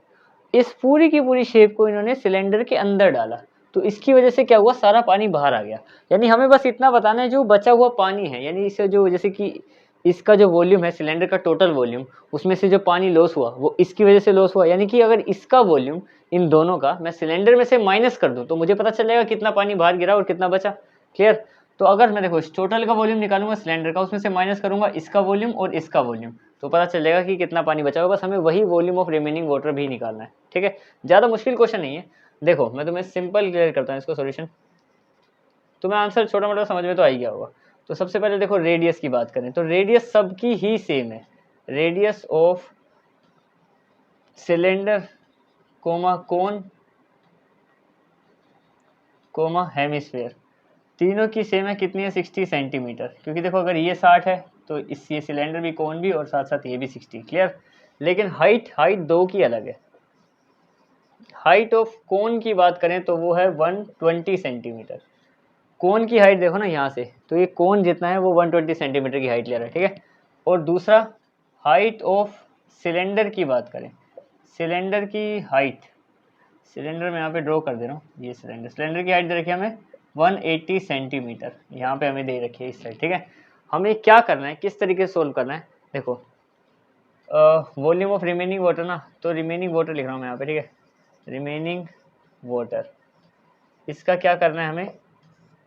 इस पूरी की पूरी शेप को इन्होंने सिलेंडर के अंदर डाला, तो इसकी वजह से क्या हुआ, सारा पानी बाहर आ गया। यानी हमें बस इतना बताना है जो बचा हुआ पानी है, यानी इससे जो जैसे कि इसका जो वॉल्यूम है सिलेंडर का टोटल वॉल्यूम, उसमें से जो पानी लॉस हुआ वो इसकी वजह से लॉस हुआ। यानी कि अगर इसका वॉल्यूम इन दोनों का मैं सिलेंडर में से माइनस कर दूं तो मुझे पता चल जाएगा कितना पानी बाहर गिरा और कितना बचा। क्लियर। तो अगर मैं देखो इस टोटल का वॉल्यूम निकालूंगा सिलेंडर का, उसमें से माइनस करूंगा इसका वॉल्यूम और इसका वॉल्यूम, तो पता चल जाएगा कि कितना पानी बचा होगा। बस हमें वही वॉल्यूम ऑफ रिमेनिंग वाटर भी निकालना है, ठीक है। ज़्यादा मुश्किल क्वेश्चन नहीं है। देखो मैं तुम्हें सिंपल क्लियर करता हूँ इसको सोल्यूशन, तुम्हें आंसर छोटा मोटा समझ में तो आ ही गया होगा। तो सबसे पहले देखो रेडियस की बात करें तो रेडियस सबकी ही सेम है, radius of cylinder comma cone comma hemisphere तीनों की सेम है, कितनी है 60 सेंटीमीटर। क्योंकि देखो अगर ये 60 है तो इस ये सिलेंडर भी कोन भी और साथ साथ ये भी 60। क्लियर। लेकिन हाइट दो की अलग है। हाइट ऑफ कोन की बात करें तो वो है 120 सेंटीमीटर। कोन की हाइट देखो ना यहाँ से, तो ये कोन जितना है वो 120 सेंटीमीटर की हाइट ले रहा है, ठीक है। और दूसरा हाइट ऑफ सिलेंडर की बात करें, सिलेंडर की हाइट, सिलेंडर में यहाँ पे ड्रॉ कर दे रहा हूँ, ये सिलेंडर की हाइट दे रखी है हमें 180 सेंटीमीटर, यहाँ पे हमें दे रखी है इस साइड, ठीक है। हमें क्या करना है, किस तरीके से सोल्व करना है, देखो वॉल्यूम ऑफ रिमेनिंग वाटर ना, तो रिमेनिंग वाटर लिख रहा हूँ मैं यहाँ पे, ठीक है, रिमेनिंग वाटर, इसका क्या करना है, हमें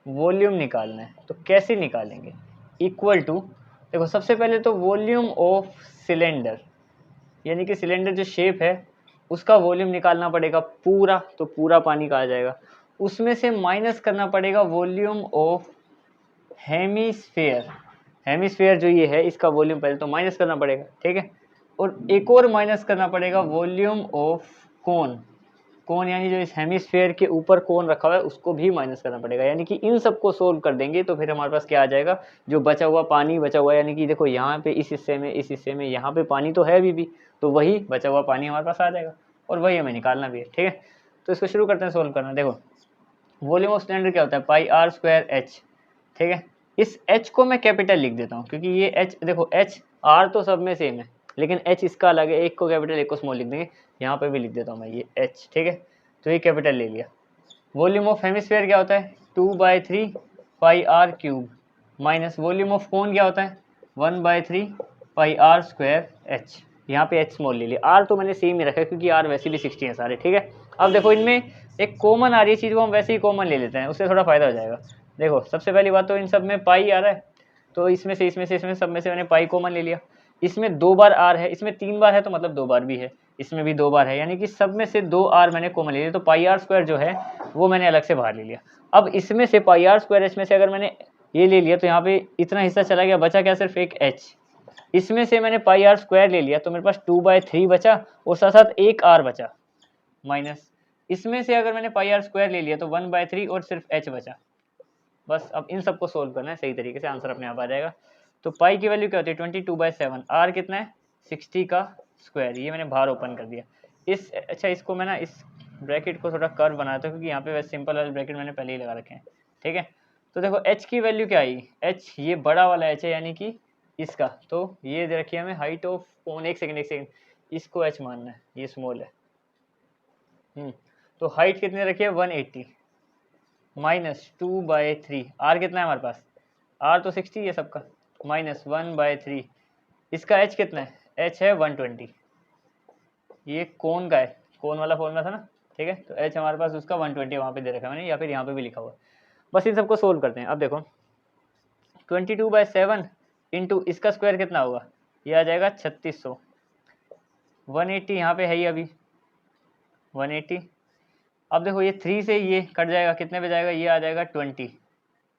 वॉल्यूम निकालना है। तो कैसे निकालेंगे, इक्वल टू, देखो सबसे पहले तो वॉल्यूम ऑफ सिलेंडर, यानी कि सिलेंडर जो शेप है उसका वॉल्यूम निकालना पड़ेगा पूरा, तो पूरा पानी का आ जाएगा। उसमें से माइनस करना पड़ेगा वॉल्यूम ऑफ हेमिस्फेयर, हेमिस्फेयर जो ये है इसका वॉल्यूम पहले तो माइनस करना पड़ेगा, ठीक है। और एक और माइनस करना पड़ेगा वॉल्यूम ऑफ कोन, कोन यानी जो इस हेमिस्फेयर के ऊपर कोन रखा हुआ है उसको भी माइनस करना पड़ेगा। यानी कि इन सबको सोल्व कर देंगे तो फिर हमारे पास क्या आ जाएगा, जो बचा हुआ पानी बचा हुआ है, यानी कि देखो यहाँ पे इस हिस्से में इस हिस्से में यहाँ पे पानी तो है अभी भी, तो वही बचा हुआ पानी हमारे पास आ जाएगा और वही हमें निकालना भी है, ठीक है। तो इसको शुरू करते हैं सोल्व करना। देखो वॉल्यूम ऑफ सिलेंडर क्या होता है, पाई आर स्क्वायर एच, ठीक है। इस एच को मैं कैपिटल लिख देता हूँ क्योंकि ये एच, देखो एच आर तो सब में सेम है लेकिन एच इसका अलग है, एक को कैपिटल एक को स्मॉल लिख देंगे। यहाँ पे भी लिख देता हूँ मैं ये एच, ठीक है। तो ये कैपिटल ले लिया। वॉल्यूम ऑफ हेमिस्फेयर क्या होता है 2/3 pi r cube, minus volume of cone क्या होता है 1/3 पाई आर स्क्वायर एच। यहाँ पे एच स्मॉल ले लिया, आर तो मैंने सेम ही रखा है क्योंकि आर वैसे भी 60 है सारे, ठीक है। अब देखो इनमें एक कॉमन आ रही है चीज़, वो हम वैसे ही कॉमन ले लेते हैं, उससे थोड़ा फायदा हो जाएगा। देखो सबसे पहली बात तो इन सब में पाई आ रहा है, तो इसमें से इसमें सब में से मैंने पाई कॉमन ले लिया। इसमें 2 बार आर है, इसमें 3 बार है तो मतलब 2 बार भी है, इसमें भी 2 बार है, यानी कि सब में से 2 आर मैंने कॉमन ले लिया। तो पाई आर स्क्वायर जो है वो मैंने अलग से बाहर ले लिया। अब इसमें से पाई आर स्क्वायर एच में से अगर मैंने ये ले लिया तो यहाँ पे इतना हिस्सा चला गया, बचा क्या सिर्फ एक एच। इसमें से मैंने पाई आर स्क्वायर ले लिया तो मेरे पास 2/3 बचा और साथ साथ एक आर बचा, माइनस इसमें से अगर मैंने पाई आर स्क्वायर ले लिया तो 1/3 और सिर्फ एच बचा। बस अब इन सबको सोल्व करना है सही तरीके से, आंसर अपने आप आ जाएगा। तो पाई की वैल्यू क्या होती है 22/7, आर कितना है 60 का स्क्वायर, ये मैंने बाहर ओपन कर दिया। इस अच्छा इसको मैं ना इस ब्रैकेट को थोड़ा कर्व बनाता हूँ क्योंकि यहाँ पे वैसे सिंपल वाले ब्रैकेट मैंने पहले ही लगा रखे हैं, ठीक है। तो देखो एच की वैल्यू क्या आई, एच ये बड़ा वाला एच है यानी कि इसका, तो ये दे रखी है हमें हाइट ऑफ कोन, एक सेकेंड इसको एच मानना है, ये स्मॉल है। तो हाइट कितनी रखी है 180 माइनस 2/3, आर कितना है हमारे पास, आर तो 60 है सबका, माइनस 1/3, इसका एच कितना है, एच है 120, ये कोन का है, कोन वाला फॉर्मूला था ना, ठीक है। तो h हमारे पास उसका 120 वहाँ पे दे रखा है मैंने, या फिर यहाँ पे भी लिखा हुआ है। बस इन सबको सोल्व करते हैं। अब देखो 22/7 इंटू इसका स्क्वायर कितना होगा, ये आ जाएगा 3600। 180 यहाँ पे है ही अभी 180। अब देखो ये 3 से ये कट जाएगा, कितने पे जाएगा, ये आ जाएगा 20।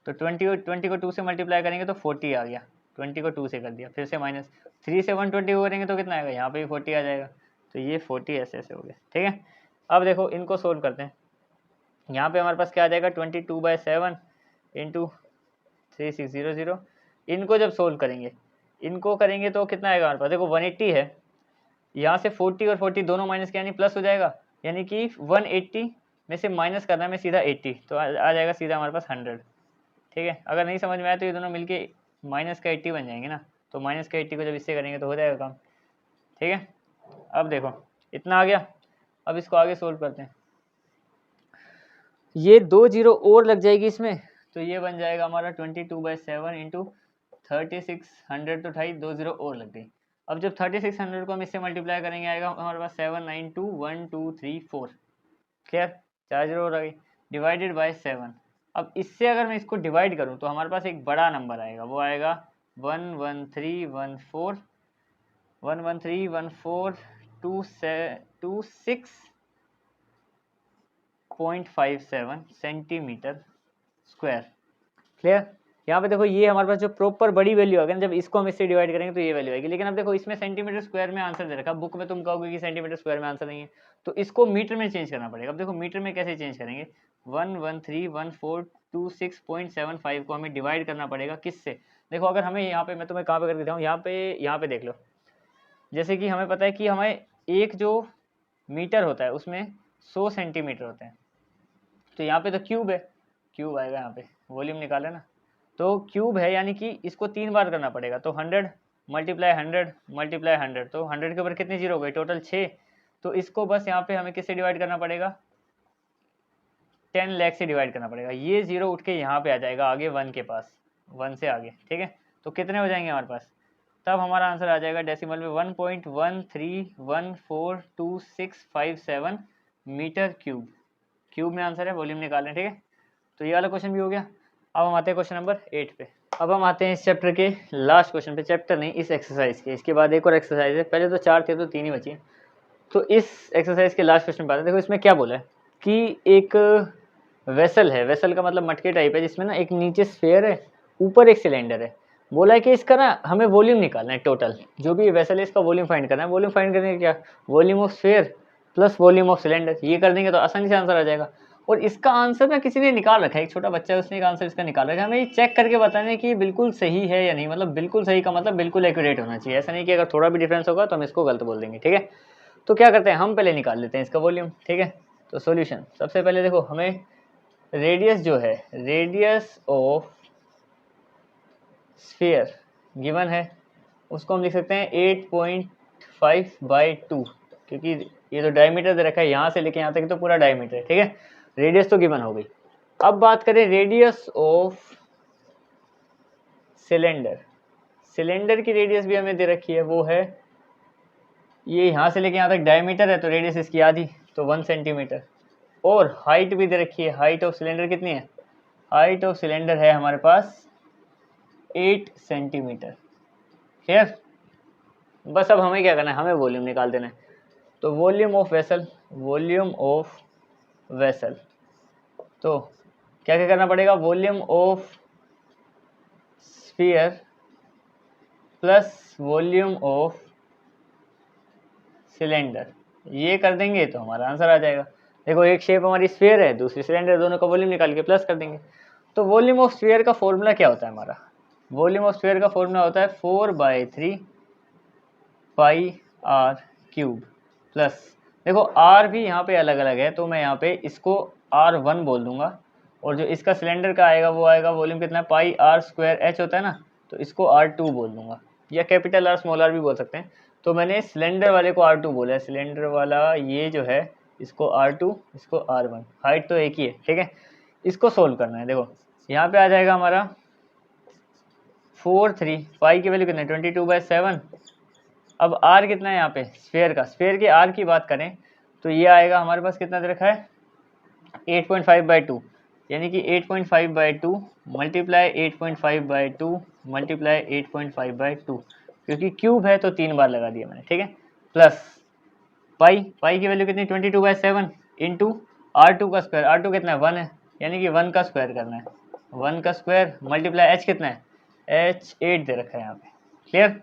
तो 20 को 2 से मल्टीप्लाई करेंगे तो 40 आ गया। 20 को 2 से कर दिया, फिर से माइनस 3 से 120 को करेंगे तो कितना आएगा, यहाँ पे भी 40 आ जाएगा। तो ये 40 ऐसे ऐसे हो गया, ठीक है। अब देखो इनको सोल्व करते हैं। यहाँ पे हमारे पास क्या आ जाएगा 22/7 इंटू 3600। इनको जब सोल्व करेंगे, इनको करेंगे तो कितना आएगा हमारे पास, देखो 180 है, यहाँ से 40 और 40 दोनों माइनस के यानी प्लस हो जाएगा, यानी कि 180 में से माइनस करना है मैं सीधा 80, तो आ जाएगा सीधा हमारे पास 100, ठीक है। अगर नहीं समझ में आया तो ये दोनों मिलके माइनस का 80 बन जाएंगे ना, तो माइनस का 80 को जब इससे करेंगे तो हो जाएगा काम, ठीक है। अब देखो इतना आ गया। अब इसको आगे सोल्व करते हैं। ये 2 जीरो और लग जाएगी इसमें, तो ये बन जाएगा हमारा 22/7 इंटू 3600, तो 2 जीरो और लग गई। अब जब 3600 को हम इससे मल्टीप्लाई करेंगे आएगा हमारे पास 7921234, क्लियर, 4 जीरो और आ गई, डिवाइडेड बाय 7। अब इससे अगर मैं इसको डिवाइड करूं तो हमारे पास एक बड़ा नंबर आएगा, वो आएगा 1131426.57 सेंटीमीटर स्क्वायर, क्लियर। यहाँ पे देखो ये हमारे पास जो प्रॉपर बड़ी वैल्यू आ गई ना, जब इसको हम इससे डिवाइड करेंगे तो ये वैल्यू आएगी। लेकिन अब देखो इसमें सेंटीमीटर स्क्वायर में आंसर दे रखा है, बुक में तुम कहोगे कि सेंटीमीटर स्क्वायर में आंसर नहीं है, तो इसको मीटर में चेंज करना पड़ेगा। अब देखो मीटर में कैसे चेंज करेंगे, 1131426.75 को हमें डिवाइड करना पड़ेगा किससे, देखो अगर हमें यहाँ पे, मैं तुम्हें कहाँ पे करके दिखाऊँ, यहाँ पे देख लो। जैसे कि हमें पता है कि हमें एक जो मीटर होता है उसमें 100 सेंटीमीटर होते हैं, तो यहाँ पे तो क्यूब है, क्यूब आएगा यहाँ पे, वॉल्यूम निकाले ना, तो क्यूब है यानी कि इसको 3 बार करना पड़ेगा। तो 100 मल्टीप्लाई 100 मल्टीप्लाई 100, तो 100 के ऊपर कितने जीरो हो गए, टोटल 6। तो इसको बस यहाँ पे हमें किससे डिवाइड करना पड़ेगा, 10 लाख से डिवाइड करना पड़ेगा। ये जीरो उठ के यहाँ पे आ जाएगा आगे 1 के पास, 1 से आगे, ठीक है। तो कितने हो जाएंगे हमारे पास, तब हमारा आंसर आ जाएगा डेसिमल में 1.13142657 मीटर क्यूब। क्यूब में आंसर है, वॉल्यूम निकालें, ठीक है। तो ये वाला क्वेश्चन भी हो गया। अब हम आते हैं क्वेश्चन नंबर 8 पे। अब हम आते हैं इस चैप्टर के लास्ट क्वेश्चन पे, चैप्टर नहीं इस एक्सरसाइज के, इसके बाद एक और एक्सरसाइज है, पहले तो 4 थे तो 3 ही बची। तो इस एक्सरसाइज के लास्ट क्वेश्चन पे आते हैं। देखो इसमें क्या बोला है कि एक वेसल है, वेसल का मतलब मटके टाइप है, जिसमें ना एक नीचे स्फीयर है, ऊपर एक सिलेंडर है। बोला है कि इसका ना हमें वॉल्यूम निकालना है, टोटल जो भी वेसल है इसका वॉल्यूम फाइंड करना है। वॉल्यूम फाइंड करने का क्या, volume of sphere plus volume of cylinder, ये कर देंगे तो आसानी से आंसर आ जाएगा। और इसका आंसर ना किसी ने निकाल रखा है, एक छोटा बच्चा है उसने एक आंसर इसका निकाल रखा है। हमें ये चेक करके बताना है कि बिल्कुल सही है या नहीं, मतलब बिल्कुल सही का मतलब बिल्कुल एक्यूरेट होना चाहिए, ऐसा नहीं कि अगर थोड़ा भी डिफरेंस होगा तो हम इसको गलत बोल देंगे, ठीक है। तो क्या करते हैं, हम पहले निकाल लेते हैं इसका वॉल्यूम, ठीक है। तो सॉल्यूशन, सबसे पहले देखो हमें रेडियस जो है, रेडियस ऑफ स्फीयर गिवन है, उसको हम लिख सकते हैं 8.5/2, क्योंकि ये तो डायमीटर दे रखा है, यहाँ से लेके यहाँ तक तो पूरा डायमीटर है, ठीक है। रेडियस तो गिवन हो गई। अब बात करें रेडियस ऑफ सिलेंडर, सिलेंडर की रेडियस भी हमें दे रखी है, वो है ये यहाँ से लेके यहाँ तक डायमीटर है, तो रेडियस इसकी आधी, तो 1 सेंटीमीटर। और हाइट भी दे रखी है, हाइट ऑफ सिलेंडर कितनी है, हाइट ऑफ सिलेंडर है हमारे पास 8 सेंटीमीटर, क्लियर। बस अब हमें क्या करना है, हमें वॉल्यूम निकाल देना है। तो volume of vessel, volume of vessel, तो क्या क्या करना पड़ेगा, volume of sphere plus volume of cylinder, ये कर देंगे तो हमारा आंसर आ जाएगा। देखो एक शेप हमारी स्फीयर है, दूसरी सिलेंडर, दोनों का वॉल्यूम निकाल के प्लस कर देंगे। तो वॉल्यूम ऑफ स्फीयर का फॉर्मूला क्या होता है हमारा, वॉल्यूम ऑफ स्फीयर का फॉर्मूला होता है 4/3 पाई आर क्यूब प्लस, देखो आर भी यहाँ पे अलग अलग है, तो मैं यहाँ पे इसको R1 बोल दूंगा, और जो इसका सिलेंडर का आएगा वो आएगा वॉल्यूम कितना है, पाई आर स्क्वायर एच होता है ना, तो इसको R2 बोल दूंगा, या कैपिटल आर स्मॉल आर भी बोल सकते हैं। तो मैंने सिलेंडर वाले को R2 बोला है, सिलेंडर वाला ये जो है इसको R2, इसको R1, हाइट तो एक ही है, ठीक है। इसको सोल्व करना है। देखो यहाँ पे आ जाएगा हमारा 4/3, पाई की वैल्यू कितना है 22/7। अब आर कितना है यहाँ पे स्फीयर का, स्फीयर के आर की बात करें तो ये आएगा हमारे पास कितना दे रखा है 8.5/2, यानी कि 8.5/2 मल्टीप्लाई 8.5/2 मल्टीप्लाई 8.5/2, क्योंकि क्यूब है तो 3 बार लगा दिया मैंने, ठीक है। प्लस पाई की वैल्यू कितनी 22/7 इंटू R2 का स्क्वायर, R2 कितना है 1 है, यानी कि 1 का स्क्वायर करना है, 1 का स्क्वायर मल्टीप्लाई H कितना है H 8 दे रखा है यहाँ पे। क्लियर,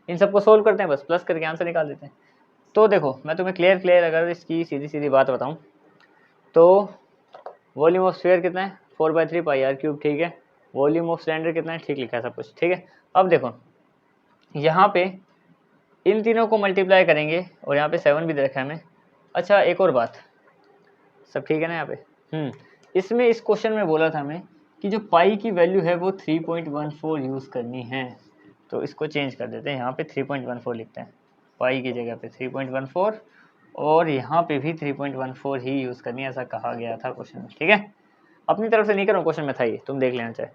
इन सबको सोल्व करते हैं, बस प्लस करके आंसर निकाल देते हैं। तो देखो मैं तुम्हें क्लियर अगर इसकी सीधी सीधी बात बताऊँ तो वॉल्यूम ऑफ स्फीयर कितना है 4/3 पाई आर क्यूब, ठीक है। वॉल्यूम ऑफ सिलेंडर कितना है, ठीक लिखा है सब कुछ, ठीक है। अब देखो यहाँ पे इन तीनों को मल्टीप्लाई करेंगे और यहाँ पे 7 भी दे रखा है हमें। अच्छा एक और बात, सब ठीक है ना यहाँ पे। इसमें इस क्वेश्चन में बोला था हमें कि जो पाई की वैल्यू है वो 3.14 यूज़ करनी है, तो इसको चेंज कर देते हैं, यहाँ पे 3.14 लिखते हैं, पाई की जगह पे 3.14 और यहाँ पे भी 3.14 ही यूज़ करनी है, ऐसा कहा गया था क्वेश्चन में, ठीक है। अपनी तरफ से नहीं करूँ, क्वेश्चन में था ये, तुम देख लेना चाहे।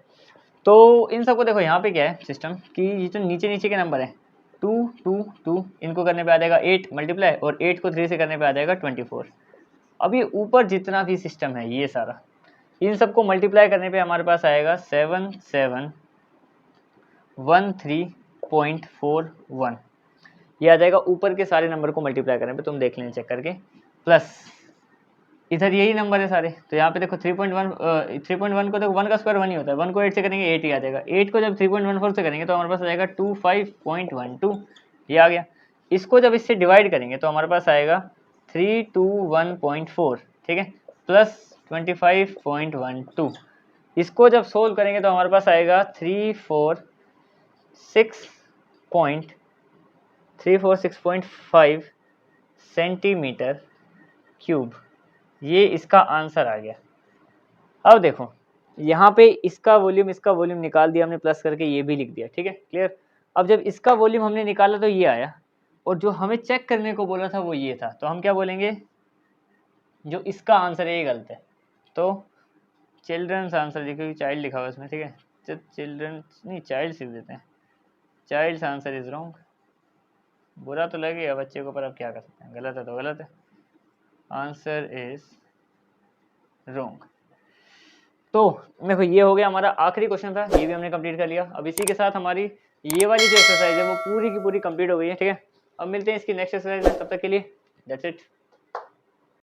तो इन सबको देखो यहाँ पे क्या है सिस्टम कि ये जो नीचे के नंबर है 2 2 2, इनको करने पे आ जाएगा 8 मल्टीप्लाई, और 8 को 3 से करने पे आ जाएगा 24। अब ये ऊपर जितना भी सिस्टम है ये सारा, इन सबको मल्टीप्लाई करने पे हमारे पास आएगा 7713.41, ये आ जाएगा ऊपर के सारे नंबर को मल्टीप्लाई करने पे, तुम देख लेना चेक करके। प्लस इधर यही नंबर है सारे, तो यहाँ पे देखो 3.1 को देखो 1 का स्क्वायर 1 ही होता है, 1 को 8 से करेंगे 8 ही आ जाएगा, 8 को जब 3.14 से करेंगे तो हमारे पास आ जाएगा 25.12, ये आ गया। इसको जब इससे डिवाइड करेंगे तो हमारे पास आएगा 321.4, ठीक है, प्लस 25.12। इसको जब सोल्व करेंगे तो हमारे पास आएगा 346.5 सेंटीमीटर क्यूब, ये इसका आंसर आ गया। अब देखो यहाँ पे इसका वॉल्यूम निकाल दिया हमने प्लस करके, ये भी लिख दिया, ठीक है, क्लियर। अब जब इसका वॉल्यूम हमने निकाला तो ये आया, और जो हमें चेक करने को बोला था वो ये था, तो हम क्या बोलेंगे, जो इसका आंसर है ये गलत है, तो चिल्ड्रंस आंसर, क्योंकि चाइल्ड लिखा हुआ है इसमें, ठीक है, चिल्ड्रन नहीं चाइल्ड लिख देते हैं, चाइल्ड्स आंसर इज रॉन्ग। बुरा तो लगेगा बच्चे को, पर अब क्या कर सकते हैं, गलत है तो गलत है, आंसर इज रॉन्ग। तो देखो ये हो गया हमारा आखिरी क्वेश्चन था, ये भी हमने कंप्लीट कर लिया। अब इसी के साथ हमारी ये वाली जो एक्सरसाइज है वो पूरी की पूरी कंप्लीट हो गई है, ठीक है। अब मिलते हैं इसकी नेक्स्ट एक्सरसाइज में, तब तक के लिए दैट्स इट।